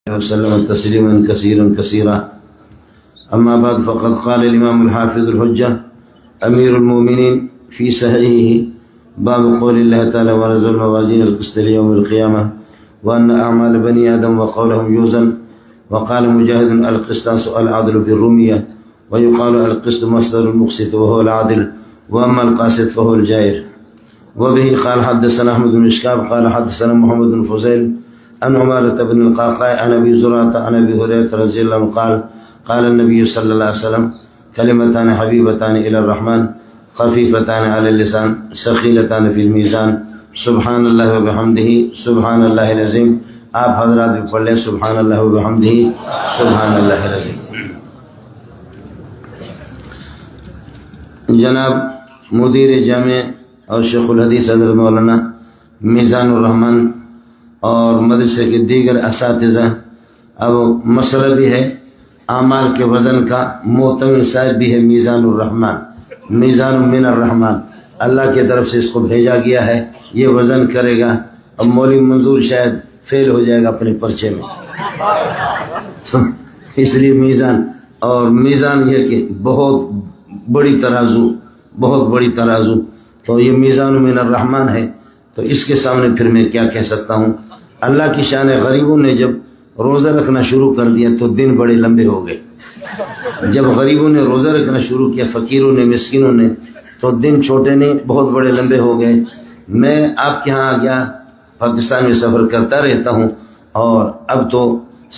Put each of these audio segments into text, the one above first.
وسلم تسليما كثيرا كثيرا. أما بعد فقد قال الإمام الحافظ الحجة أمير المؤمنين في صحيحه باب قول الله تعالى ونزل الموازين القسط ليوم القيامة وأن أعمال بني آدم وقولهم يوزن. وقال مجاهد القسطاس العدل بالرمية ويقال القسط مصدر المقسط وهو العادل وأما القاسط فهو الجائر. وبه قال حدثنا أحمد بن إشكاب قال حدثنا محمد بن فضيل عن عمارة بن القعقاع عن أبي زرعة عن أبي هريرة رضي الله عنه قال قال النبي صلى الله عليه وسلم كلمتان حبيبتان إلى الرحمن خفيفتان على اللسان ثقيلتان في الميزان سبحان الله وبحمده سبحان الله العظيم. آپ حضرات بھی پڑھ لیں سبحان اللہ وبحمدہ سبحان اللہ العظیم. جناب مدیر جامع اور شیخ الحدیث حضرت مولانا میزان الرحمن اور مدرسے کے دیگر اساتذہ، اب مسئلہ بھی ہے اعمال کے وزن کا. معتمد صاحب بھی ہے میزان الرحمن، میزان من الرحمن، اللہ کی طرف سے اس کو بھیجا گیا ہے، یہ وزن کرے گا. اب مولوی منظور شاید فیل ہو جائے گا اپنے پرچے میں، تو اس لیے میزان. اور میزان یہ کہ بہت بڑی ترازو، بہت بڑی ترازو، تو یہ میزان من الرحمن ہے. تو اس کے سامنے پھر میں کیا کہہ سکتا ہوں. اللہ کی شان ہے، غریبوں نے جب روزہ رکھنا شروع کر دیا تو دن بڑے لمبے ہو گئے. جب غریبوں نے روزہ رکھنا شروع کیا، فقیروں نے، مسکینوں نے، تو دن چھوٹے نہیں بہت بڑے لمبے ہو گئے. میں آپ کے ہاں آ گیا، پاکستان میں سفر کرتا رہتا ہوں، اور اب تو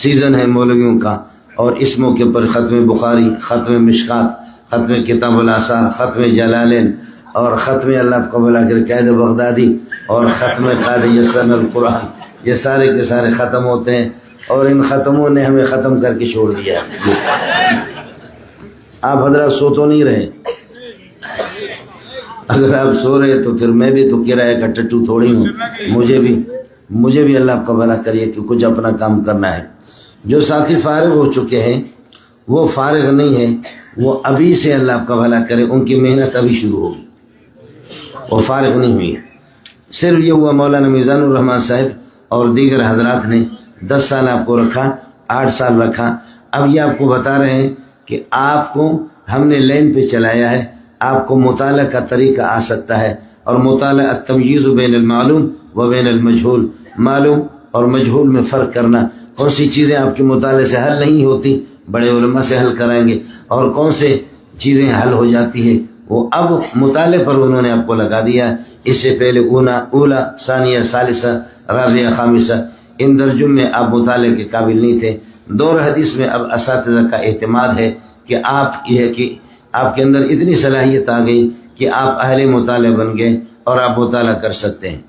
سیزن ہے مولویوں کا، اور اس موقع پر ختم بخاری، ختم مشکات، ختم کتاب الاثار، ختم جلالین، اور ختم اللہ کو بلا کر قید بغدادی، اور ختم قاد یسن القرآن، یہ سارے کے سارے ختم ہوتے ہیں، اور ان ختموں نے ہمیں ختم کر کے چھوڑ دیا. آپ حضرات سو تو نہیں رہے؟ اگر آپ سو رہے تو پھر میں بھی تو کرایہ کا ٹٹو تھوڑی ہوں، مجھے بھی اللہ آپ کا بھلا کریے کہ کچھ اپنا کام کرنا ہے. جو ساتھی فارغ ہو چکے ہیں وہ فارغ نہیں ہیں، وہ ابھی سے اللہ آپ کا بھلا کرے، ان کی محنت ابھی شروع ہوگی، وہ فارغ نہیں ہوئی ہے. صرف یہ ہوا مولانا میزان الرحمن صاحب اور دیگر حضرات نے 10 سال آپ کو رکھا، 8 سال رکھا. اب یہ آپ کو بتا رہے ہیں کہ آپ کو ہم نے لین پہ چلایا ہے، آپ کو مطالعہ کا طریقہ آ سکتا ہے. اور مطالعہ التمییز بین المعلوم و بین المجہول، معلوم اور مجہول میں فرق کرنا. کون سی چیزیں آپ کے مطالعے سے حل نہیں ہوتی، بڑے علماء سے حل کرائیں گے، اور کون سے چیزیں حل ہو جاتی ہیں وہ اب مطالعے پر انہوں نے آپ کو لگا دیا. اس سے پہلے اولا ثانیہ ثالثہ رابعہ خامسہ، ان درجوں میں آپ مطالعے کے قابل نہیں تھے. دور حدیث میں اب اساتذہ کا اعتماد ہے کہ آپ کے اندر اتنی صلاحیت آ گئی کہ آپ اہل مطالعہ بن گئے اور آپ مطالعہ کر سکتے ہیں.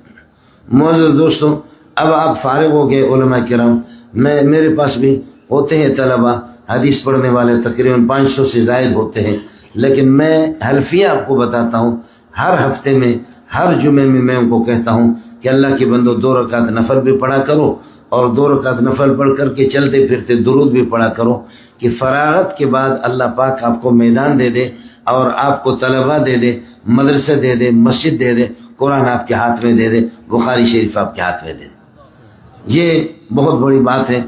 معزز دوستوں، اب آپ فارغ ہو گئے علماء کرام. میرے پاس بھی ہوتے ہیں طلبہ، حدیث پڑھنے والے تقریباً 500 سے زائد ہوتے ہیں، لیکن میں حلفیہ آپ کو بتاتا ہوں. ہر ہفتے میں، ہر جمعے میں ان کو کہتا ہوں کہ اللہ کے بندو 2 رکعت نفل بھی پڑھا کرو، اور 2 رکعت نفل پڑھ کر کے چلتے پھرتے درود بھی پڑھا کرو، کہ فراغت کے بعد اللہ پاک آپ کو میدان دے دے، اور آپ کو طلبہ دے دے، مدرسہ دے دے، مسجد دے دے، قرآن آپ کے ہاتھ میں دے دے، بخاری شریف آپ کے ہاتھ میں دے دے. یہ بہت بڑی بات ہے.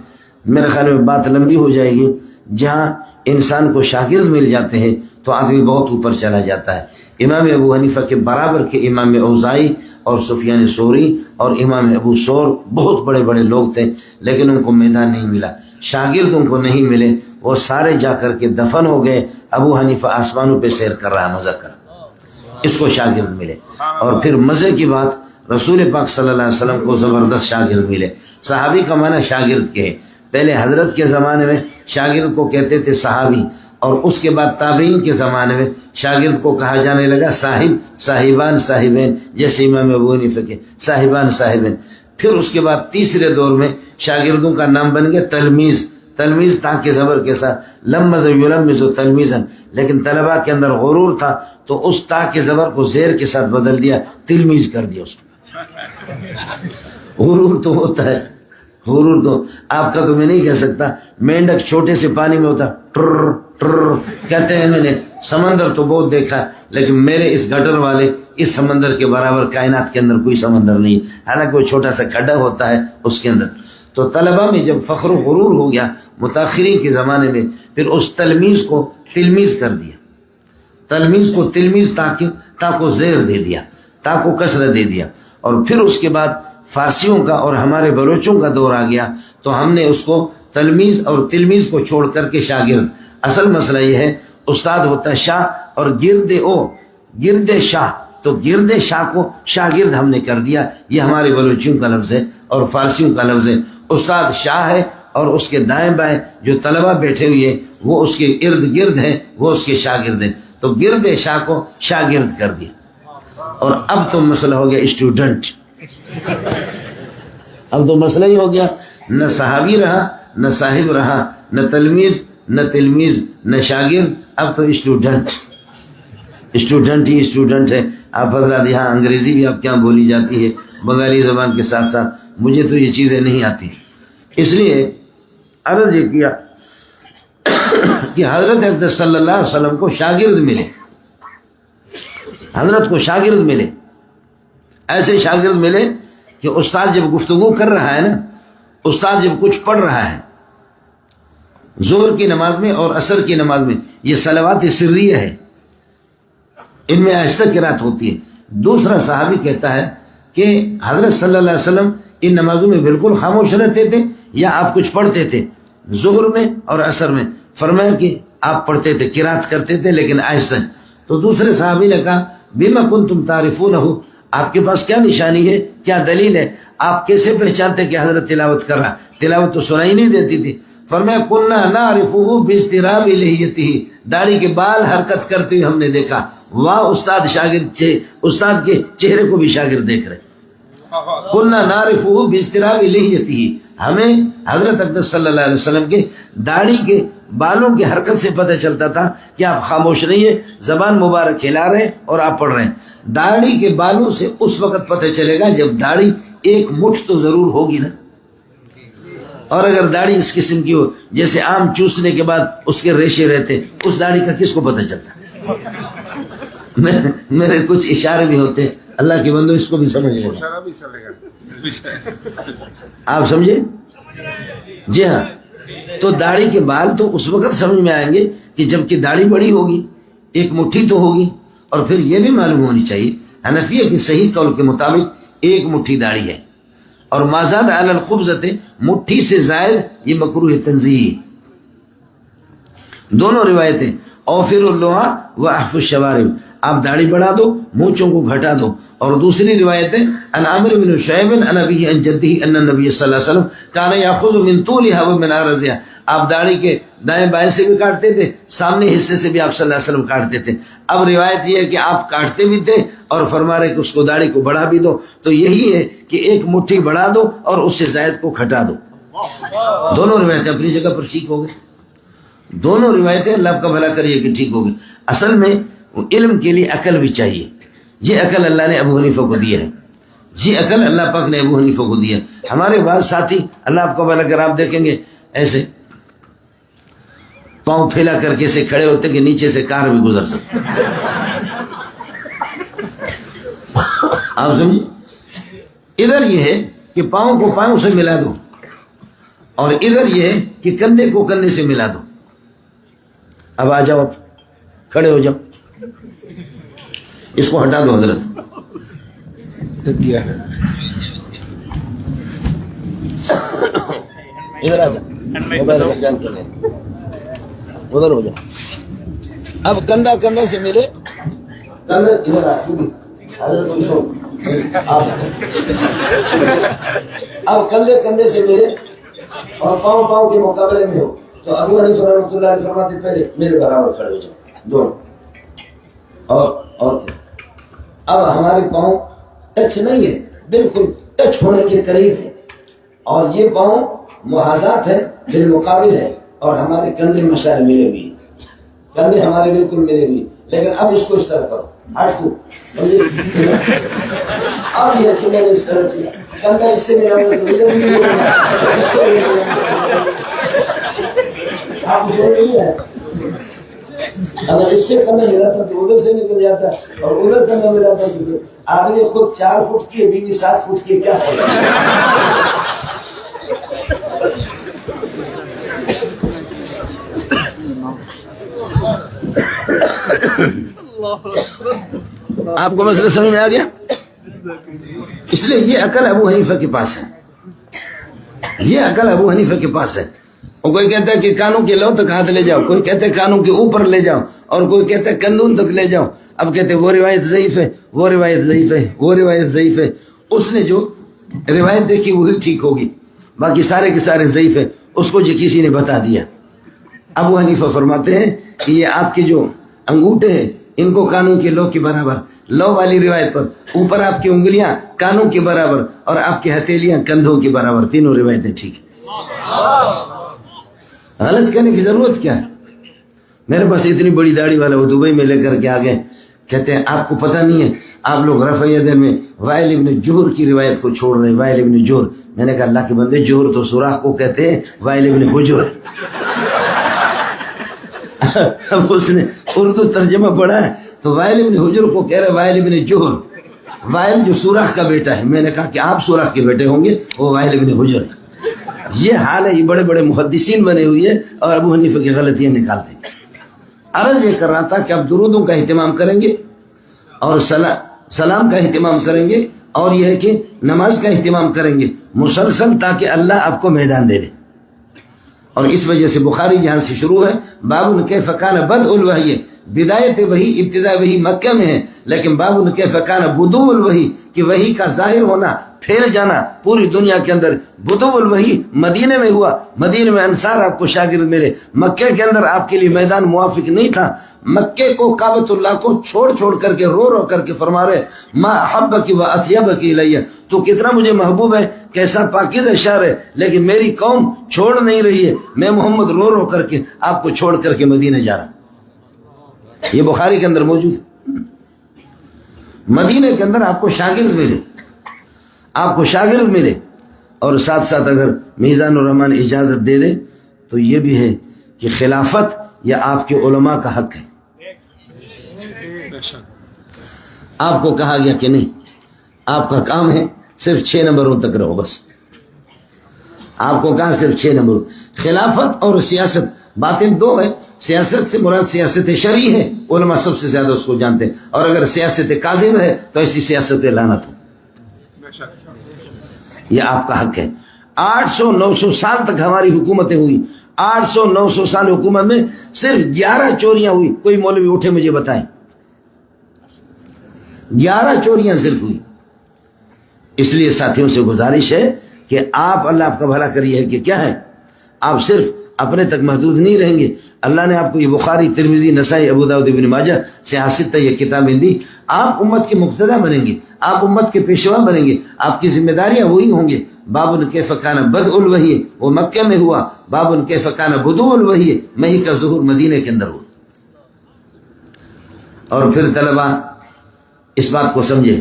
میرے خیال میں بات لمبی ہو جائے گی. جہاں انسان کو شاگرد مل جاتے ہیں تو آدمی بہت اوپر چلا جاتا ہے. امام ابو حنیفہ کے برابر کے امام اوزاعی اور سفیان ثوری اور امام ابو ثور بہت بڑے بڑے لوگ تھے، لیکن ان کو میدان نہیں ملا، شاگرد ان کو نہیں ملے، وہ سارے جا کر کے دفن ہو گئے. ابو حنیفہ آسمانوں پہ سیر کر رہا ہے، مزہ کر، اس کو شاگرد ملے. اور پھر مزے کی بات، رسول پاک صلی اللہ علیہ وسلم کو زبردست شاگرد ملے. صحابی کا معنی شاگرد کے ہے. پہلے حضرت کے زمانے میں شاگرد کو کہتے تھے صحابی، اور اس کے بعد تابعین کے زمانے میں شاگرد کو کہا جانے لگا صاحب، صاحبان، صاحبین، جیسے امام ابو حنیفہ کے صاحبان، صاحبین. پھر اس کے بعد تیسرے دور میں شاگردوں کا نام بن گیا تلمیذ. تلمیذ تا کے زبر کے ساتھ، لمز یلمز تلمیذاً، لیکن طلباء کے اندر غرور تھا تو اس تا کے زبر کو زیر کے ساتھ بدل دیا، تلمیذ کر دیا اس کو. غرور تو ہوتا ہے، غرور تو آپ کا تو میں نہیں کہہ سکتا. مینڈک چھوٹے سے پانی میں ہوتا ٹر ٹر کہتے ہیں. میں نے سمندر تو بہت دیکھا، لیکن میرے اس گٹر والے اس سمندر کے برابر کائنات کے اندر کوئی سمندر نہیں، حالانکہ وہ چھوٹا سا کھڈا ہوتا ہے اس کے اندر. تو طلبہ میں جب فخر و غرور ہو گیا متاخرین کے زمانے میں، پھر اس تلمیذ کو تلمیذ کر دیا، تلمیذ کو تلمیذ تا کو زیر دے دیا، تا کو کسرہ دے دیا، اور پھر اس کے بعد فارسیوں کا اور ہمارے بلوچوں کا دور آ گیا تو ہم نے اس کو تلمیذ اور تلمیذ کو چھوڑ کر کے شاگرد۔ اصل مسئلہ یہ ہے استاد ہوتا ہے شاہ اور گرد شاہ، تو گرد شاہ کو شاگرد ہم نے کر دیا، یہ ہمارے بلوچیوں کا لفظ ہے اور فارسیوں کا لفظ ہے۔ استاد شاہ ہے اور اس کے دائیں بائیں جو طلبہ بیٹھے ہوئے ہیں وہ اس کے ارد گرد ہیں، وہ اس کے شاگرد ہیں، تو گرد شاہ کو شاگرد کر دیا۔ اور اب تو مسئلہ ہو گیا اسٹوڈنٹ، اب تو مسئلہ ہی ہو گیا، نہ صحابی رہا، نہ صاحب رہا، نہ تلمیذ، نہ شاگرد، اب تو اسٹوڈنٹ ہی اسٹوڈنٹ ہے۔ آپ حضرات یہاں انگریزی بھی آپ کیا بولی جاتی ہے بنگالی زبان کے ساتھ ساتھ، مجھے تو یہ چیزیں نہیں آتی، اس لیے عرض یہ کیا کہ حضرت اقدس صلی اللہ علیہ وسلم کو شاگرد ملے، حضرت کو شاگرد ملے، ایسے شاگرد ملے کہ استاد جب گفتگو کر رہا ہے نا، استاد جب کچھ پڑھ رہا ہے ظہر کی نماز میں اور عصر کی نماز میں، یہ صلوات سریہ ہے، ان میں آہستہ قرات ہوتی ہے۔ دوسرا صحابی کہتا ہے کہ حضرت صلی اللہ علیہ وسلم ان نمازوں میں بالکل خاموش رہتے تھے یا آپ کچھ پڑھتے تھے؟ ظہر میں اور عصر میں فرمایا کہ آپ پڑھتے تھے، قرات کرتے تھے لیکن آہستہ۔ تو دوسرے صحابی نے کہا بما کنتم تعرفونہ، آپ کے پاس کیا نشانی ہے، کیا دلیل ہے، آپ کیسے پہچانتے کہ حضرت تلاوت کر رہا؟ تلاوت تو سنائی نہیں دیتی تھی۔ فرمایا کننا نعرفہ باضطراب لحیتہ، داڑھی کے بال حرکت کرتے ہوئے ہم نے دیکھا۔ واہ، استاد کے چہرے کو بھی شاگرد دیکھ رہے۔ کننا نعرفہ باضطراب لحیتہ، ہمیں حضرت اقدس صلی اللہ علیہ وسلم کے داڑھی کے بالوں کی حرکت سے پتہ چلتا تھا کہ آپ خاموش نہیں ہیں، زبان مبارک ہلا رہے ہیں اور آپ پڑھ رہے ہیں۔ داڑھی کے بالوں سے اس وقت پتہ چلے گا جب داڑھی ایک مٹھ تو ضرور ہوگی نا، اور اگر داڑھی اس قسم کی ہو جیسے آم چوسنے کے بعد اس کے ریشے رہتے، اس داڑھی کا کس کو پتہ چلتا؟ میرے کچھ اشارے بھی ہوتے، اللہ کے بندو اس کو بھی سمجھ لیں، آپ سمجھے؟ جی ہاں، تو داڑھی کے بال تو اس وقت سمجھ میں آئیں گے کہ جب کہ داڑھی بڑی ہوگی، ایک مٹھی تو ہوگی، اور پھر یہ بھی معلوم ہونی چاہیے حنفیہ کے صحیح قول کے مطابق ایک مٹھی داڑھی ہے، اور ما زاد علی الخبزۃ، مٹھی سے زائد یہ مکروہ تنزیہی، دونوں روایتیں۔ اوفر اللحى واحفوا الشوارب، آپ داڑھی بڑھا دو، مونچھوں کو گھٹا دو۔ اور دوسری روایتیں ان عامر بن شعیب عن ابیہ عن جدہ ان النبی صلی اللہ علیہ وسلم کان یاخذ من طولها ومن عرضها، آپ داڑھی کے دائیں بائیں سے بھی کاٹتے تھے، سامنے حصے سے بھی آپ صلی اللہ علیہ وسلم کاٹتے تھے۔ اب روایت یہ ہے کہ آپ کاٹتے بھی تھے اور فرما رہے کہ اس کو داڑھی کو بڑھا بھی دو، تو یہی ہے کہ ایک مٹھی بڑھا دو اور اس سے زائد کو گھٹا دو۔ دونوں روایتیں اپنی جگہ پر ٹھیک ہو گئی، دونوں روایتیں اللہ کا بھلا کریے کہ ٹھیک ہوگی۔ اصل میں علم کے لیے عقل بھی چاہیے، یہ عقل اللہ نے ابو حنیفہ کو دیا ہے، یہ عقل اللہ پاک نے ابو حنیفہ کو دیا ہے۔ ہمارے بعض ساتھی اللہ آپ کو بھلا کر آپ دیکھیں گے ایسے پاؤں پھیلا کر کے ایسے کھڑے ہوتے کہ نیچے سے کار بھی گزر سکتے، آپ سمجھے؟ ادھر یہ ہے کہ پاؤں کو پاؤں سے ملا دو، اور ادھر یہ ہے کہ کندھے کو کندھے سے ملا دو۔ اب آ جاؤ، اب کھڑے ہو جاؤ، اس کو ہٹا دو حضرت، ادھر آ جاؤ، موبائل کا خیال کر لیں، ادھر ہو جاؤ۔ اب کندھا کندھے سے ملے، ادھر آ حضرت، اب کندھے کندھے سے ملے اور پاؤں پاؤں کے مقابلے میں ہو، تو ابو حنیفہ رحمۃ اللہ علیہ فرماتے پہلے میرے برابر کھڑے ہو جاؤ دونوں، اور اب ہمارے پاؤں ٹچ نہیں ہے، بالکل ٹچ ہونے کے قریب ہے، اور یہ پاؤں محاذات ہے، بالمقابل ہے، اور ہمارے کندھے مشاعر ملے ہوئے ہیں، کندھے ہمارے بالکل ملے ہوئے، لیکن اب اس کو اس طرح کرو، ہاتھ کو سمجھے، اب یہ کہ میں نے اس طرح کیا، کندھا اس سے ملا ہوا تو ادھر بھی ملا، اس سے بھی ملا، آپ جو نہیں ہے، اگر اس سے کندھا ملاتا تو ادھر سے نکل جاتا، اور ادھر کندھا ملاتا تو آدمی خود 4 فٹ کی ہے، بیوی 7 فٹ کی، کیا آپ کو مسئلہ سمجھ میں آ گیا؟ اس لیے یہ عقل ابو حنیفہ کے پاس ہے، یہ عقل ابو حنیفہ کے پاس ہے۔ اور کوئی کہتا ہے کہ کانوں کے لو تک ہاتھ لے جاؤ، کوئی کہتا ہے کانوں کے اوپر لے جاؤ، اور کوئی کہتا ہے کندون تک لے جاؤ۔ اب کہتے ہیں وہ روایت ضعیف ہے، وہ روایت ضعیف ہے، وہ روایت ضعیف ہے۔ اس نے جو روایت دیکھی وہی ٹھیک ہوگی، باقی سارے کے سارے ضعیف ہے، اس کو جو کسی نے بتا دیا۔ ابو حنیفہ فرماتے ہیں کہ یہ آپ کے جو انگوٹھے ہیں ان کو کانوں کے لو کے برابر، لو والی روایت پر اوپر آپ کی انگلیاں کانوں کے برابر اور آپ کی ہتھیلیاں کندھوں کے برابر، تینوں روایتیں ٹھیک ہیں۔ غلط کرنے کی ضرورت کیا ہے؟ میرے پاس اتنی بڑی داڑھی والا وہ دبئی میں لے کر کے آگئے، کہتے ہیں آپ کو پتہ نہیں ہے آپ لوگ رفع یدین میں وائل ابن جوہر کی روایت کو چھوڑ رہے ہیں، وائل ابن جوہر۔ میں نے کہا اللہ کے بندے، جوہر تو سوراخ کو کہتے ہیں، وائل ابن حجر۔ اب اس نے اردو ترجمہ پڑھا ہے تو وائل ابن حجر کو کہہ رہے وائل ابن جوہر، وائل جو سوراخ کا بیٹا ہے۔ میں نے کہا کہ آپ سوراخ کے بیٹے ہوں گے، وہ وائل ابن حجر ہے۔ یہ حال ہے، یہ بڑے بڑے محدثین بنے ہوئے ہیں اور ابو حنیفہ کی غلطیاں نکالتے ہیں۔ عرض یہ کر رہا تھا کہ آپ درودوں کا اہتمام کریں گے اور سلام کا اہتمام کریں گے، اور یہ ہے کہ نماز کا اہتمام کریں گے مسلسل، تاکہ اللہ آپ کو میدان دے دے۔ اور اس وجہ سے بخاری جہاں سے شروع ہے، باب کیف کان بدء الوحی، بدایت وحی ابتداء وحی مکہ میں ہے، لیکن باب کیف کان بدو الوحی، کہ وحی کا ظاہر ہونا، پھیل جانا پوری دنیا کے اندر، بدو الوحی مدینے میں ہوا، مدینے میں انصار آپ کو شاگرد ملے، مکہ کے اندر آپ کے لیے میدان موافق نہیں تھا، مکے کو کعبۃ اللہ کو چھوڑ چھوڑ کر کے رو رو کر کے فرما رہے ما احبک و اطیبک الیہ، تو کتنا مجھے محبوب ہے، کیسا پاکیزہ شعر ہے، لیکن میری قوم چھوڑ نہیں رہی ہے، میں محمد رو رو کر کے آپ کو چھوڑ کر کے مدینہ جا رہا ہوں۔ یہ بخاری کے اندر موجود ہے۔ مدینے کے اندر آپ کو شاگرد ملے، آپ کو شاگرد ملے، اور ساتھ ساتھ اگر میزان الرحمن اجازت دے دے تو یہ بھی ہے کہ خلافت یا آپ کے علماء کا حق ہے۔ آپ کو کہا گیا کہ نہیں، آپ کا کام ہے صرف 6 نمبروں تک رہو، بس آپ کو کہا صرف 6 نمبر۔ خلافت اور سیاست باتیں دو ہیں، سیاست سے مراد سیاست شرعی ہے، علماء سب سے زیادہ اس کو جانتے ہیں، اور اگر سیاست کاذب ہے تو ایسی سیاست پہ لعنت ہو۔ یہ آپ کا حق ہے۔ 800-900 سال تک ہماری حکومتیں ہوئی، 800-900 سال حکومت میں صرف 11 چوریاں ہوئی۔ کوئی مولوی اٹھے مجھے بتائیں، 11 چوریاں صرف ہوئی۔ اس لیے ساتھیوں سے گزارش ہے کہ آپ، اللہ آپ کا بھلا کریے، کہ کیا ہے، آپ صرف اپنے تک محدود نہیں رہیں گے۔ اللہ نے آپ کو یہ بخاری، ترمذی، نسائی، ابو داؤد، ابن ماجہ، سیاست یہ کتابیں دی، آپ امت کے مقتدی بنیں گے، آپ امت کے پیشوا بنیں گے، آپ کی ذمہ داریاں وہی ہوں گے۔ باب کیف کان بدء الوحی، وہ مکہ میں ہوا، باب کیف کان بدو الوحی، مہی کا ظہور مدینے کے اندر ہوا۔ اور پھر طلبہ اس بات کو سمجھے،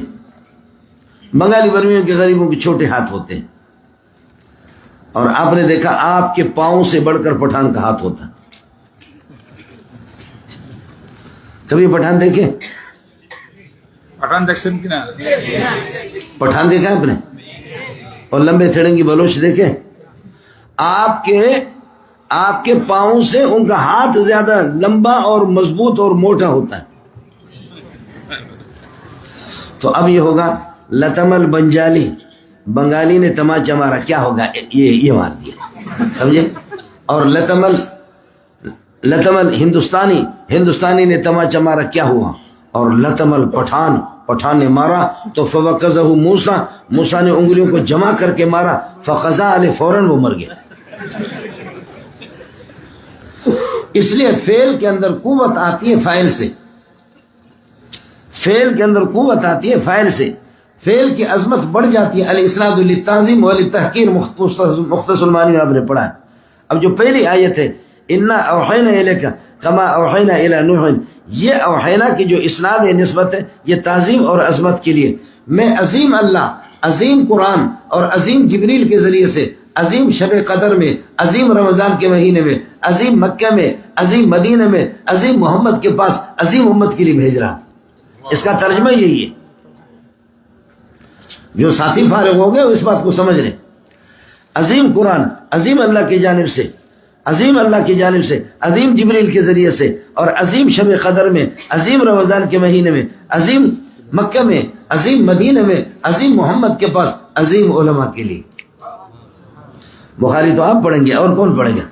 بنگالی برمیوں کے غریبوں کے چھوٹے ہاتھ ہوتے ہیں، اور آپ نے دیکھا آپ کے پاؤں سے بڑھ کر پٹھان کا ہاتھ ہوتا ہے۔ کبھی پٹھان دیکھے؟ پٹھان دیکھتے ہیں کہ نا؟ پٹھان دیکھا آپ نے؟ اور لمبے تھڑنگی بلوچ دیکھے؟ آپ کے پاؤں سے ان کا ہاتھ زیادہ لمبا اور مضبوط اور موٹا ہوتا ہے۔ تو اب یہ ہوگا لتم البنجالی، بنگالی نے تماچا مارا، کیا ہوگا؟ یہ مار دیا، سمجھے؟ اور لتم الہندوستانی، ہندوستانی نے تماچا مارا، کیا ہوا؟ اور لتم الپٹھان، پٹھان نے مارا تو فوقذہ موسیٰ، موسیٰ نے انگلیوں کو جمع کر کے مارا، فقضا علیہ، فوراً وہ مر گیا۔ اس لیے فعل کے اندر قوت آتی ہے فاعل سے، فعل کے اندر قوت آتی ہے فاعل سے، فعل کی عظمت بڑھ جاتی ہے۔ الاسناد للتعظیم وللتحقیر، مختصر المعانی میں آپ نے پڑھا ہے۔ اب جو پہلی آیت ہے انا اوحینا الیک کما اوحینا الی نوح، یہ اوحینا کی جو اسناد ہے، نسبت ہے، یہ تعظیم اور عظمت کے لیے۔ میں عظیم اللہ، عظیم قرآن اور عظیم جبریل کے ذریعے سے عظیم شب قدر میں، عظیم رمضان کے مہینے میں، عظیم مکہ میں، عظیم مدینہ میں، عظیم محمد کے پاس عظیم امت کے لیے بھیج رہا ہوں۔ اس کا ترجمہ یہی ہے۔ جو ساتھی فارغ ہو گئے وہ اس بات کو سمجھ لیں، عظیم قرآن، عظیم اللہ کی جانب سے، عظیم اللہ کی جانب سے، عظیم جبریل کے ذریعے سے، اور عظیم شب قدر میں، عظیم رمضان کے مہینے میں، عظیم مکہ میں، عظیم مدینہ میں، عظیم محمد کے پاس، عظیم علماء کے لیے۔ بخاری تو آپ پڑھیں گے، اور کون پڑھے گا؟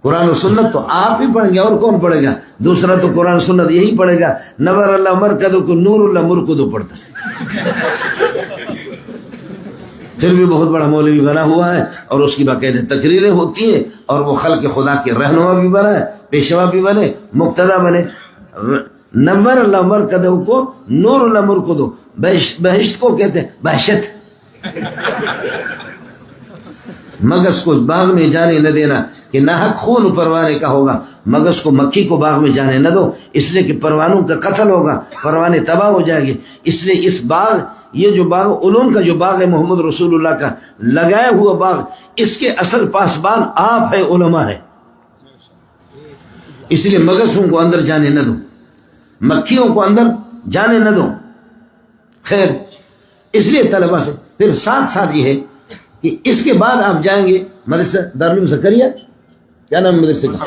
قرآن و سنت تو آپ ہی پڑھیں گے، اور کون پڑھے گا؟ دوسرا تو قرآن و سنت یہی پڑھے گا۔ نور اللہ مرکدو کو نور اللہ مرکدو پڑھتا ہے، پھر بھی بہت بڑا مولوی بنا ہوا ہے، اور اس کی باقاعدہ تقریریں ہوتی ہیں، اور وہ خلق خدا کے رہنما بھی بنا ہے، پیشوا بھی بنے، مقتدا بنے۔ نور اللہ مرکدو کو نور اللہ مرکدو، بہشت کو کہتے ہیں بہشت۔ مگس کو باغ میں جانے نہ دینا کہ ناحق خون پروانے کا ہوگا، مگس کو مکھی کو باغ میں جانے نہ دو، اس لیے کہ پروانوں کا قتل ہوگا، پروانے تباہ ہو جائے گے۔ اس لیے اس باغ، یہ جو باغ علوم کا جو باغ ہے محمد رسول اللہ کا لگایا ہوا باغ، اس کے اصل پاسبان آپ ہے، علماء ہے۔ اس لیے مگسوں کو اندر جانے نہ دو، مکھیوں کو اندر جانے نہ دو۔ خیر، اس لیے طلبہ سے پھر ساتھ ساتھ یہ ہے کہ اس کے بعد آپ جائیں گے مدرسہ دارالعلوم زکریا، کیا نام مدرسے کا؟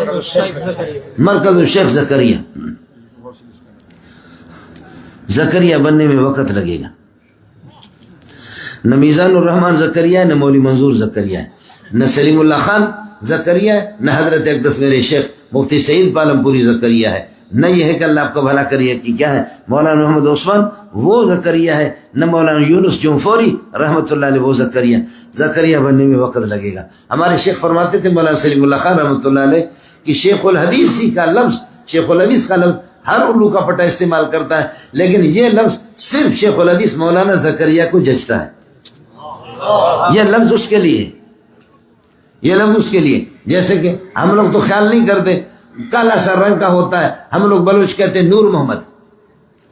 مرکز الشیخ زکریا۔ زکریا بننے میں وقت لگے گا، نہ میزان الرحمان زکریا ہے، نہ مولی منظور زکریا ہے، نہ سلیم اللہ خان زکریا ہے، نہ حضرت اقدس میرے شیخ مفتی سعید پالم پوری زکریا ہے، نہ یہ ہے کہ اللہ آپ کا بھلا کریے کہ کیا ہے مولانا محمد عثمان وہ زکریا ہے، نہ مولانا یونس جمفوری رحمۃ اللہ علیہ وہ زکریا۔ زکریا بننے میں وقت لگے گا۔ ہمارے شیخ فرماتے تھے مولانا سلیم اللہ خان رحمۃ اللہ علیہ کہ شیخ الحدیث کا لفظ، شیخ الحدیث کا لفظ ہر اردو کا پٹا استعمال کرتا ہے، لیکن یہ لفظ صرف شیخ الحدیث مولانا زکریا کو جچتا ہے۔ یہ لفظ اس کے لیے، یہ لفظ اس کے لیے، جیسے کہ ہم لوگ تو خیال نہیں کرتے، کالا سا رنگ کا ہوتا ہے، ہم لوگ بلوچ کہتے ہیں نور محمد،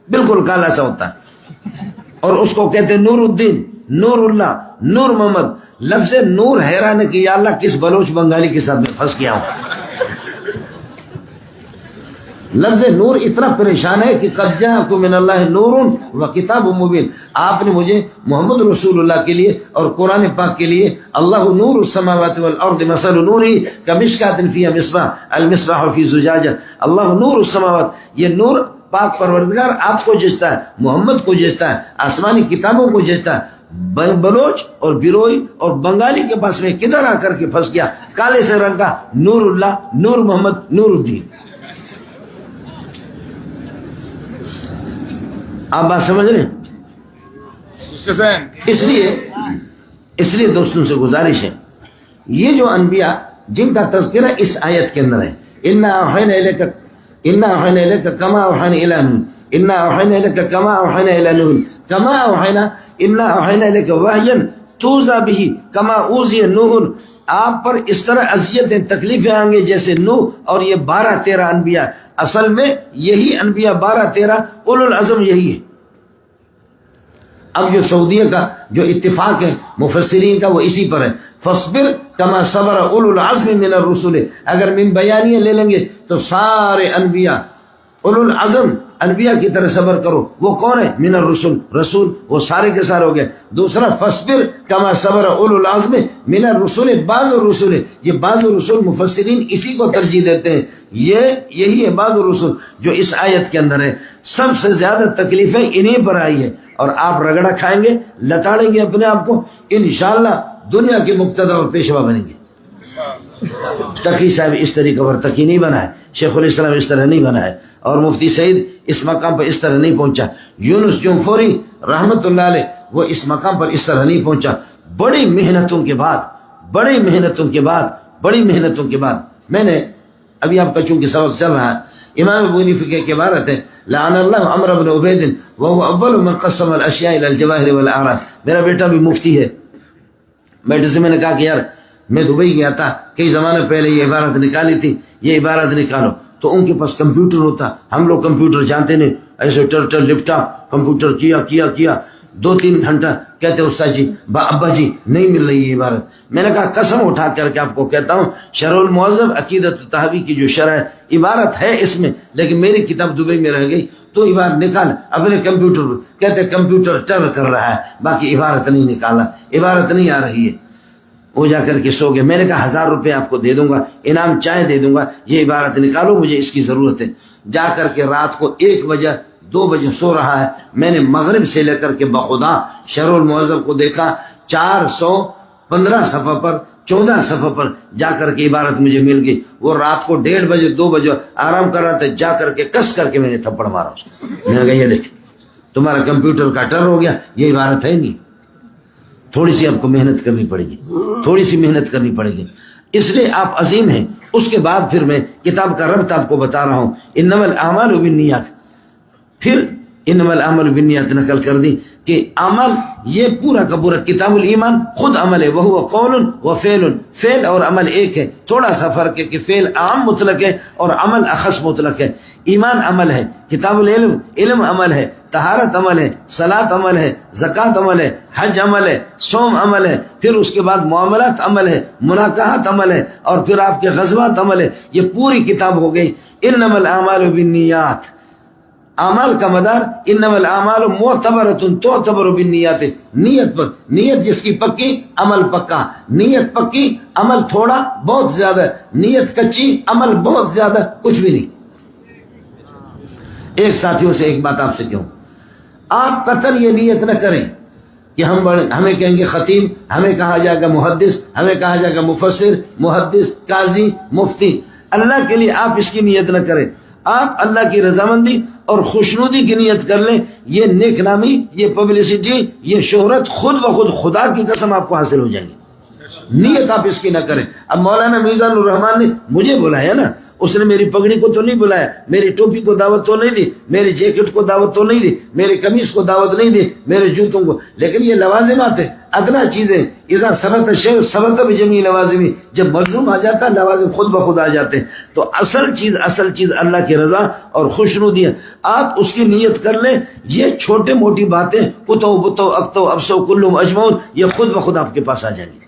بالکل کالا سا ہوتا ہے، اور اس کو کہتے ہیں نور الدین، نور اللہ، نور محمد۔ لفظ نور حیران ہے کہ یا اللہ کس بلوچ بنگالی کے ساتھ میں پھنس گیا ہوں۔ لفظ نور اتنا پریشان ہے کہ قد جاءکم من اللہ نور و کتاب مبین۔ آپ نے مجھے محمد رسول اللہ کے لیے اور قرآن پاک کے لیے، اللہ نور السماوات والارض مثل نورہ کمشکاۃ فیہا مصباح المصباح فی زجاجہ، اللہ نور السماوات، یہ نور پاک پروردگار آپ کو جچتا ہے، محمد کو جچتا ہے، آسمانی کتابوں کو جچتا ہے۔ بلوچ اور بیروئی اور بنگالی کے پاس میں کدھر آ کر کے پھنس گیا، کالے سے رنگ کا، نور اللہ، نور محمد، نور الدین۔ آپ بات سمجھ رہے ہیں؟ اس لیے دوستوں سے گزارش ہے، یہ جو انبیاء جن کا تذکرہ اس آیت کے اندر ہے، اِنَّا أَوْحَيْنَا إِلَيْكَ كَمَا أَوْحَيْنَا إِلَىٰ نُوحٍ، اِنَّا أَوْحَيْنَا إِلَيْكَ كَمَا أَوْحَيْنَا إِلَىٰ نُوحٍ، كَمَا أَوْحَيْنَا إِنَّا أَوْحَيْنَا إِلَيْكَ وَحْيًا تُوحَىٰ بِهِ كَمَا أُوحِيَ نُوحٌ۔ آپ پر اس طرح اذیتیں تکلیفیں آئیں گے جیسے نوح اور یہ 12-13 انبیاء، اصل میں یہی انبیاء 12-13 اولو العزم یہی ہے۔ اب جو سعودیہ کا جو اتفاق ہے مفسرین کا وہ اسی پر ہے، فاصبر کما صبر اولو العزم من الرسل۔ اگر من بیانیہ لے لیں گے تو سارے انبیاء اولو العزم انبیاء کی طرح صبر کرو، وہ کون ہے؟ من الرسل، رسول، وہ سارے کے سارے ہو گئے۔ دوسرا فاصبر کما صبر اولو العزم من الرسل، بعض الرسل، یہ بعض الرسل مفسرین اسی کو ترجیح دیتے ہیں، یہی ہے بعض الرسل جو اس آیت کے اندر ہے۔ سب سے زیادہ تکلیفیں انہیں پر آئی ہے، اور آپ رگڑا کھائیں گے، لتاڑیں گے اپنے آپ کو، انشاءاللہ دنیا کے مقتدی اور پیشوا بنیں گے۔ تقی صاحب اس طریقے پر تقی نہیں بنا ہے، شیخ الاسلام اس طرح نہیں بنا ہے، اور مفتی سعید اس مقام پر اس طرح نہیں پہنچا، یونس جمفوری رحمت اللہ علیہ وہ اس مقام پر اس طرح نہیں پہنچا۔ بڑی محنتوں کے بعد میں نے ابھی آپ کا چونکہ سبق چل رہا ہے، امام ابو حنیفہ کی عبارت ہے، لعن اللہ عمرو بن عبید وهو اول من قسم الاشیاء الى الجواہر والاعراف۔ میرا بیٹا بھی مفتی ہے، بیٹے سے میں نے کہا کہ یار میں دبئی گیا تھا کئی زمانے پہلے، یہ عبارت نکالی تھی، یہ عبارت نکالو، تو ان کے پاس کمپیوٹر ہوتا، ہم لوگ کمپیوٹر جانتے نہیں، ایسے ٹر لیپ ٹاپ کمپیوٹر کیا 2-3 گھنٹہ کہتے استاد جی ابا جی نہیں مل رہی یہ عبارت۔ میں نے کہا قسم اٹھا کر کے آپ کو کہتا ہوں، شرح المہذب عقیدۃ طحاوی کی جو شرح ہے عبارت ہے اس میں، لیکن میری کتاب دبئی میں رہ گئی، تو عبارت نکال اپنے کمپیوٹر پر، کہتے کمپیوٹر ٹر کر رہا ہے، باقی عبارت نہیں نکالا، عبارت نہیں آ رہی ہے۔ وہ جا کر کے سو گئے. میں نے کہا 1000 روپے آپ کو دے دوں گا، انعام چائے دے دوں گا، یہ عبارت نکالو، مجھے اس کی ضرورت ہے. جا کر کے رات کو 1 بجے 2 بجے سو رہا ہے. میں نے مغرب سے لے کر کے بخدا شرح المہذب کو دیکھا، 415 صفحہ پر 14 صفحہ پر جا کر کے عبارت مجھے مل گئی. وہ رات کو 1:30 بجے 2 بجے آرام کر رہا تھا، جا کر کے کس کر کے میں نے تھپڑ مارا اس کو. میں نے کہا یہ دیکھ تمہارا کمپیوٹر کا ٹر ہو گیا، یہ عبارت ہے نہیں. تھوڑی سی آپ کو محنت کرنی پڑے گی، تھوڑی سی محنت کرنی پڑے گی. اس لیے آپ عظیم ہیں. اس کے بعد پھر میں کتاب کا ربط آپ کو بتا رہا ہوں. انما الاعمال بالنیات، پھر انما الاعمال بالنیات نقل کر دی کہ عمل یہ پورا کا پورا کتاب الایمان خود عمل ہے، وہ قول و فعل. فعل اور عمل ایک ہے، تھوڑا سا فرق ہے کہ فعل عام مطلق ہے اور عمل اخص مطلق ہے. ایمان عمل ہے، کتاب العلم علم عمل ہے، طہارت عمل ہے، صلاۃ عمل ہے، زکوٰۃ عمل ہے، حج عمل ہے، صوم عمل ہے، پھر اس کے بعد معاملات عمل ہے، مناکحات عمل ہے، اور پھر آپ کے غزوات عمل ہے. یہ پوری کتاب ہو گئی. انما الاعمال بالنیات، اعمال کا مدار انما الاعمال معتبرۃ تعتبر بالنیات، نیت پر. نیت جس کی پکی عمل پکا، نیت پکی عمل تھوڑا بہت زیادہ، نیت کچی عمل بہت زیادہ کچھ بھی نہیں. ایک ساتھیوں سے ایک بات آپ سے کہوں، آپ قطر یہ نیت نہ کریں کہ ہمیں کہیں گے خطیب، ہمیں کہا جائے گا محدث، ہمیں کہا جائے گا مفسر، محدث، قاضی، مفتی. اللہ کے لیے آپ اس کی نیت نہ کریں. آپ اللہ کی رضامندی اور خوشنودی کی نیت کر لیں. یہ نیک نامی، یہ پبلسٹی، یہ شہرت خود بخود خدا کی قسم آپ کو حاصل ہو جائیں گی. نیت آپ اس کی نہ کریں. اب مولانا میزان الرحمان نے مجھے بلایا نا، اس نے میری پگڑی کو تو نہیں بلایا، میری ٹوپی کو دعوت تو نہیں دی، میری جیکٹ کو دعوت تو نہیں دی، میری قمیص کو دعوت نہیں دی، میرے جوتوں کو. لیکن یہ لوازمات ہیں، ادنا چیزیں. اذا ثبت الشیء ثبت بجمیع لوازمی، جب ملزوم آ جاتا ہے لوازم خود بخود آ جاتے ہیں. تو اصل چیز اللہ کی رضا اور خوشنودی ہے. آپ اس کی نیت کر لیں. یہ چھوٹے موٹی باتیں اتو بتو اکتو ابسو کلم اجمعون، یہ خود بخود آپ کے پاس آ جائیں گے.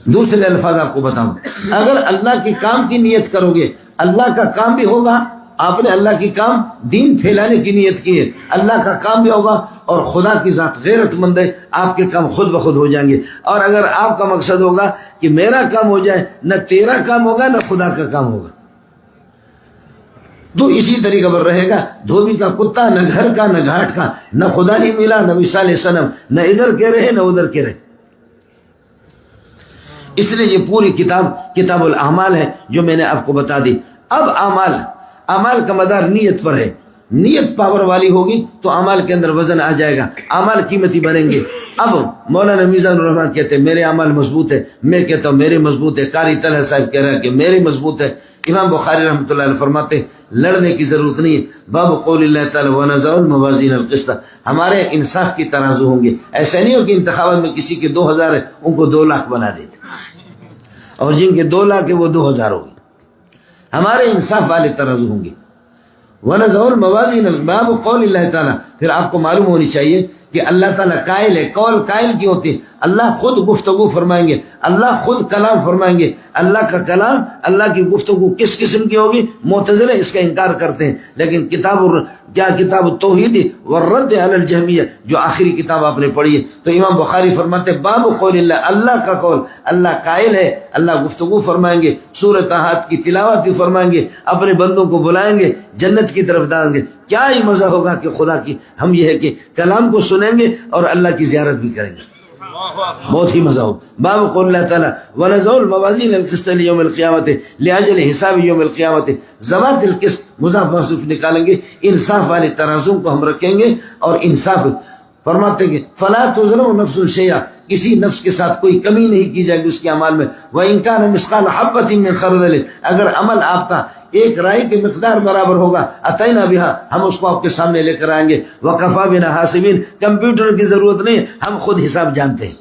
دوسرے الفاظ آپ کو بتاؤں، اگر اللہ کے کام کی نیت کرو گے اللہ کا کام بھی ہوگا. آپ نے اللہ کی کام دین پھیلانے کی نیت کی ہے، اللہ کا کام بھی ہوگا، اور خدا کی ذات غیرت مند ہے، آپ کے کام خود بخود ہو جائیں گے. اور اگر آپ کا مقصد ہوگا کہ میرا کام ہو جائے، نہ تیرا کام ہوگا نہ خدا کا کام ہوگا. تو اسی طریقے پر رہے گا. دھوبی کا کتا، نہ گھر کا نہ گھاٹ کا، نہ خدا ہی ملا نہ مثال صنم، نہ ادھر کے رہے نہ ادھر کے رہے. اس لیے یہ پوری کتاب الاعمال ہے جو میں نے آپ کو بتا دی. اب اعمال کا مدار نیت پر ہے. نیت پاور والی ہوگی تو اعمال کے اندر وزن آ جائے گا، اعمال قیمتی بنیں گے. اب مولانا میزان الرحمان کہتے ہیں میرے اعمال مضبوط ہے، میں کہتا ہوں میرے مضبوط ہے. قاری طلحہ صاحب کہہ رہے ہیں کہ میرے مضبوط ہے. امام بخاری رحمۃ اللہ علیہ فرماتے ہیں لڑنے کی ضرورت نہیں ہے. باب قول اللہ تعالی ونضع الموازین القسط، ہمارے انصاف کی ترازو ہوں گے. ایسا نہیں ہو کہ انتخابات میں کسی کے 2000 ہے ان کو 2 لاکھ بنا دیتے، اور جن کے 2 لاکھ ہے وہ 2000 ہوگی. ہمارے انصاف والے ترازو ہوں گے. وَنَزَعُ الْمَوَازِينَ باب قول اللہ تعالیٰ. پھر آپ کو معلوم ہونی چاہیے کہ اللہ تعالیٰ قائل ہے. قول قائل کی ہوتی ہے؟ اللہ خود گفتگو فرمائیں گے، اللہ خود کلام فرمائیں گے. اللہ کا کلام، اللہ کی گفتگو کس قسم کی ہوگی؟ معتزلہ اس کا انکار کرتے ہیں. لیکن کتاب التوحید والرد علی الجہمیہ جو آخری کتاب آپ نے پڑھی ہے، تو امام بخاری فرماتے ہیں باب قول اللہ، اللہ کا قول، اللہ قائل ہے، اللہ گفتگو فرمائیں گے، سورۃ طٰہٰ کی تلاوت بھی فرمائیں گے، اپنے بندوں کو بلائیں گے، جنت کی طرف ڈالیں گے. کیا ہی مزہ ہوگا کہ خدا کی ہم یہ ہے کہ کلام کو سنیں گے اور اللہ کی زیارت بھی کریں گے. بہت ہی مزہ ہو. باب قول اللہ تعالیٰ وَنَزَعُ الْمَوَازِينَ الْقِسْطَ لِيَوْمِ الْقِيَامَةِ لِأَجْلِ حِسَابِ يَوْمِ الْقِيَامَةِ. ذوات القسط مضاف محذوف نکالیں گے، انصاف والے ترازو کو ہم رکھیں گے. اور انصاف فرماتے ہیں فَلَا تُظْلَمُ نَفْسٌ شَيْئًا، کسی نفس کے ساتھ کوئی کمی نہیں کی جائے گی اس کے اعمال میں. وَإِنْ كَانَ مِثْقَالَ حَبَّةٍ مِّنْ خَرْدَلٍ، اگر عمل آپ کا ایک رائی کے مقدار برابر ہوگا، اتینا بہا، ہم اس کو آپ کے سامنے لے کر آئیں گے. وَكَفَىٰ بِنَا حَاسِبِينَ، کمپیوٹر کی ضرورت نہیں، ہم خود حساب جانتے ہیں،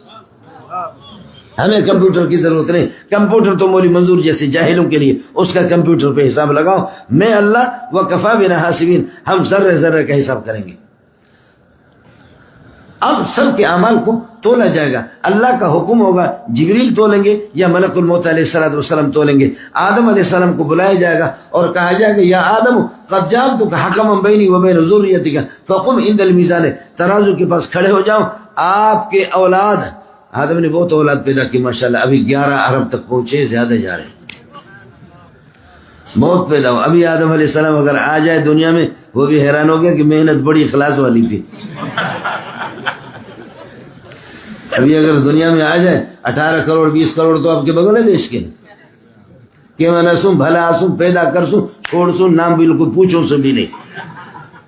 ہمیں کمپیوٹر کی ضرورت نہیں. کمپیوٹر تو مولوی منظور جیسے جاہلوں کے لیے، اس کا کمپیوٹر پہ حساب لگاؤ. میں اللہ وَكَفَىٰ بِنَا حَاسِبِينَ، ہم ذرے ذرے کا حساب کریں گے. اب سب کے اعمال کو تولا جائے گا. اللہ کا حکم ہوگا، جبریل تولیں گے یا ملک الموت علیہ السلام تولیں گے. آدم علیہ السلام کو بلایا جائے گا اور کہا جائے گا یا آدم قد جعلتک حکما بینی و بین ذریتک فقم عند المیزان، ترازو کے پاس کھڑے ہو جاؤ. آپ کے اولاد آدم نے بہت اولاد پیدا کی ماشاءاللہ، ابھی 11 ارب تک پہنچے، زیادہ جا رہے ہیں، بہت پیدا ہو۔ ابھی آدم علیہ السلام اگر آ جائے دنیا میں، وہ بھی حیران ہو گیا کہ محنت بڑی اخلاص والی تھی۔ ابھی اگر دنیا میں آ جائے 18 کروڑ 20 کروڑ تو آپ کے بغل ہے دیش کے، کہ میں نہ سوں بھلا سوں پیدا کر سوں چھوڑ سوں، نام بالکل پوچھو سے بھی نہیں۔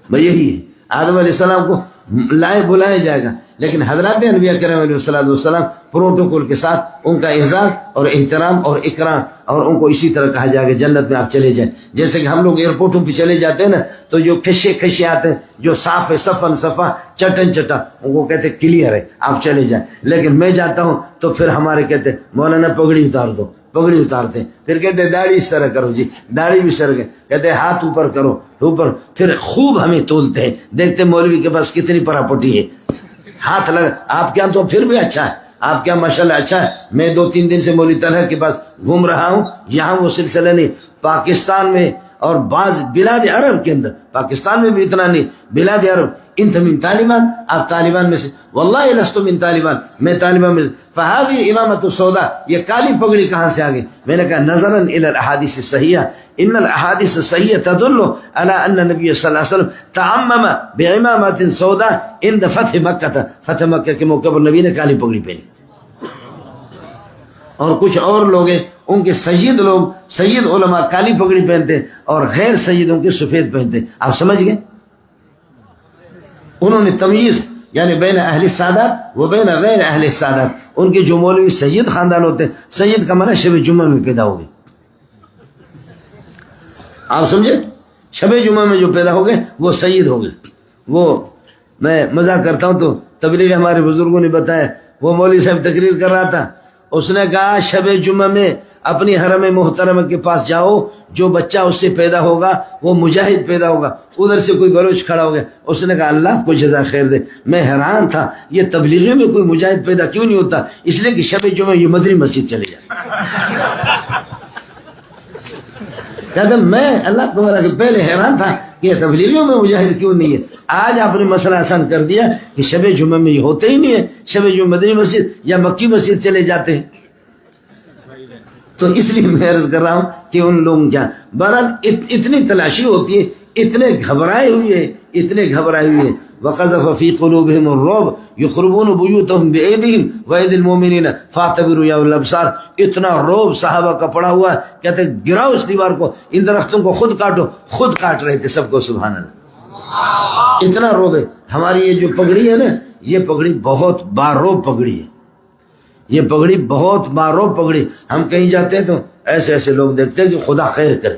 بھئی یہی ہے، آدم علیہ السلام کو لائے بلائے جائے گا، لیکن حضرات انبیاء کرام علیہ السلام پروٹوکول کے ساتھ ان کا اعزاز اور احترام اور اکرام، اور ان کو اسی طرح کہا جائے گا جنت میں آپ چلے جائیں۔ جیسے کہ ہم لوگ ایئرپورٹوں پہ چلے جاتے ہیں نا، تو جو کھشے آتے ہیں، جو صاف ہے، صفن صفا، چٹن چٹا، ان کو کہتے ہیں کلیئر ہے آپ چلے جائیں۔ لیکن میں جاتا ہوں تو پھر ہمارے کہتے ہیں مولانا پگڑی اتار دو، پگڑی اتارتے ہیں، پھر کہتے ہیں داڑھی اس طرح کرو، جی داڑھی بھی سر گئے، کہتے ہیں ہاتھ اوپر کرو، اوپر، پھر خوب ہمیں تولتے ہیں، دیکھتے ہیں مولوی کے پاس کتنی پراپرٹی ہے، ہاتھ لگا۔ آپ کے یہاں تو پھر بھی اچھا ہے، آپ کے یہاں ماشاءاللہ اچھا ہے۔ میں 2-3 دن سے مولوی طلحہ کے پاس گھوم رہا ہوں، یہاں وہ سلسلہ نہیں، پاکستان میں اور بعض بلاد عرب کے اندر، پاکستان میں بھی اتنا نہیں، بلاد عرب، انت من طالبان، آپ طالبان میں سے، واللہ لست من طالبان، میں طالبان میں سے، فہذه امامۃ السوداء، یہ کالی پگڑی کہاں سے آگئی؟ میں نے کہا نظرا الی الاحادیث الصحیحہ، ان الاحادیث الصحیحہ تدل علی ان النبی صلی اللہ علیہ وسلم تعمم بعمامۃ سوداء عند فتح مکہ، فتح مکہ کے موقع پر نبی نے کالی پگڑی پہنی۔ اور کچھ اور لوگ ہیں، ان کے سید لوگ، سید علماء کالی پگڑی پہنتے ہیں اور غیر سیدوں کے سفید پہنتے ہیں۔ آپ سمجھ گئے؟ انہوں نے تمیز یعنی بین اہل سادات و بین غیر اہل سادات، ان کے جو مولوی سید خاندان ہوتے ہیں، سید کا معنی شب جمعہ میں پیدا ہو گئے، آپ سمجھے؟ شب جمعہ میں جو پیدا ہو گئے وہ سید ہو گئے۔ وہ میں مزاق کرتا ہوں تو تبلیغ ہمارے بزرگوں نے بتایا، وہ مولوی صاحب تقریر کر رہا تھا، اس نے کہا شب جمعہ میں اپنی حرم محترمہ کے پاس جاؤ، جو بچہ اس سے پیدا ہوگا وہ مجاہد پیدا ہوگا۔ ادھر سے کوئی بلوچ کھڑا ہو گیا، اس نے کہا اللہ کو جزا خیر دے، میں حیران تھا یہ تبلیغیوں میں کوئی مجاہد پیدا کیوں نہیں ہوتا، اس لیے کہ شب جمعہ یہ مدنی مسجد چلے جائے۔ کہتا میں اللہ کو پہلے حیران تھا کہ یہ تبلیغیوں میں مجاہد کیوں نہیں ہے، آج آپ نے مسئلہ آسان کر دیا کہ شب جمعہ میں یہ ہوتے ہی نہیں ہے، شب جمعہ مدنی مسجد یا مکی مسجد چلے جاتے ہیں۔ تو اس لیے میں عرض کر رہا ہوں کہ ان لوگوں کیا بہرحال اتنی تلاشی ہوتی ہے، اتنے گھبرائے ہوئے ہیں، اتنے گھبرائے ہوئے ہیں۔ وَقَذَفَ فِي قُلُوبِهِمُ الرُّعْبَ يُخْرِبُونَ بُيُوتَهُمْ بِأَيْدِيهِمْ وَأَيْدِي الْمُؤْمِنِينَ فَاعْتَبِرُوا يَا أُولِي الْأَبْصَارِ، اتنا روب صحابہ کا پڑا ہوا ہے، کہتے گراؤ اس دیوار کو، ان درختوں کو خود کاٹو، خود کاٹ رہے تھے سب کو، سبحان اللہ، اتنا روب ہے۔ ہماری یہ جو پگڑی ہے نا، یہ پگڑی بہت باروب پگڑی ہے، یہ پگڑی بہت باروب پگڑی۔ ہم کہیں جاتے ہیں تو ایسے ایسے لوگ دیکھتے ہیں کہ خدا خیر کرے۔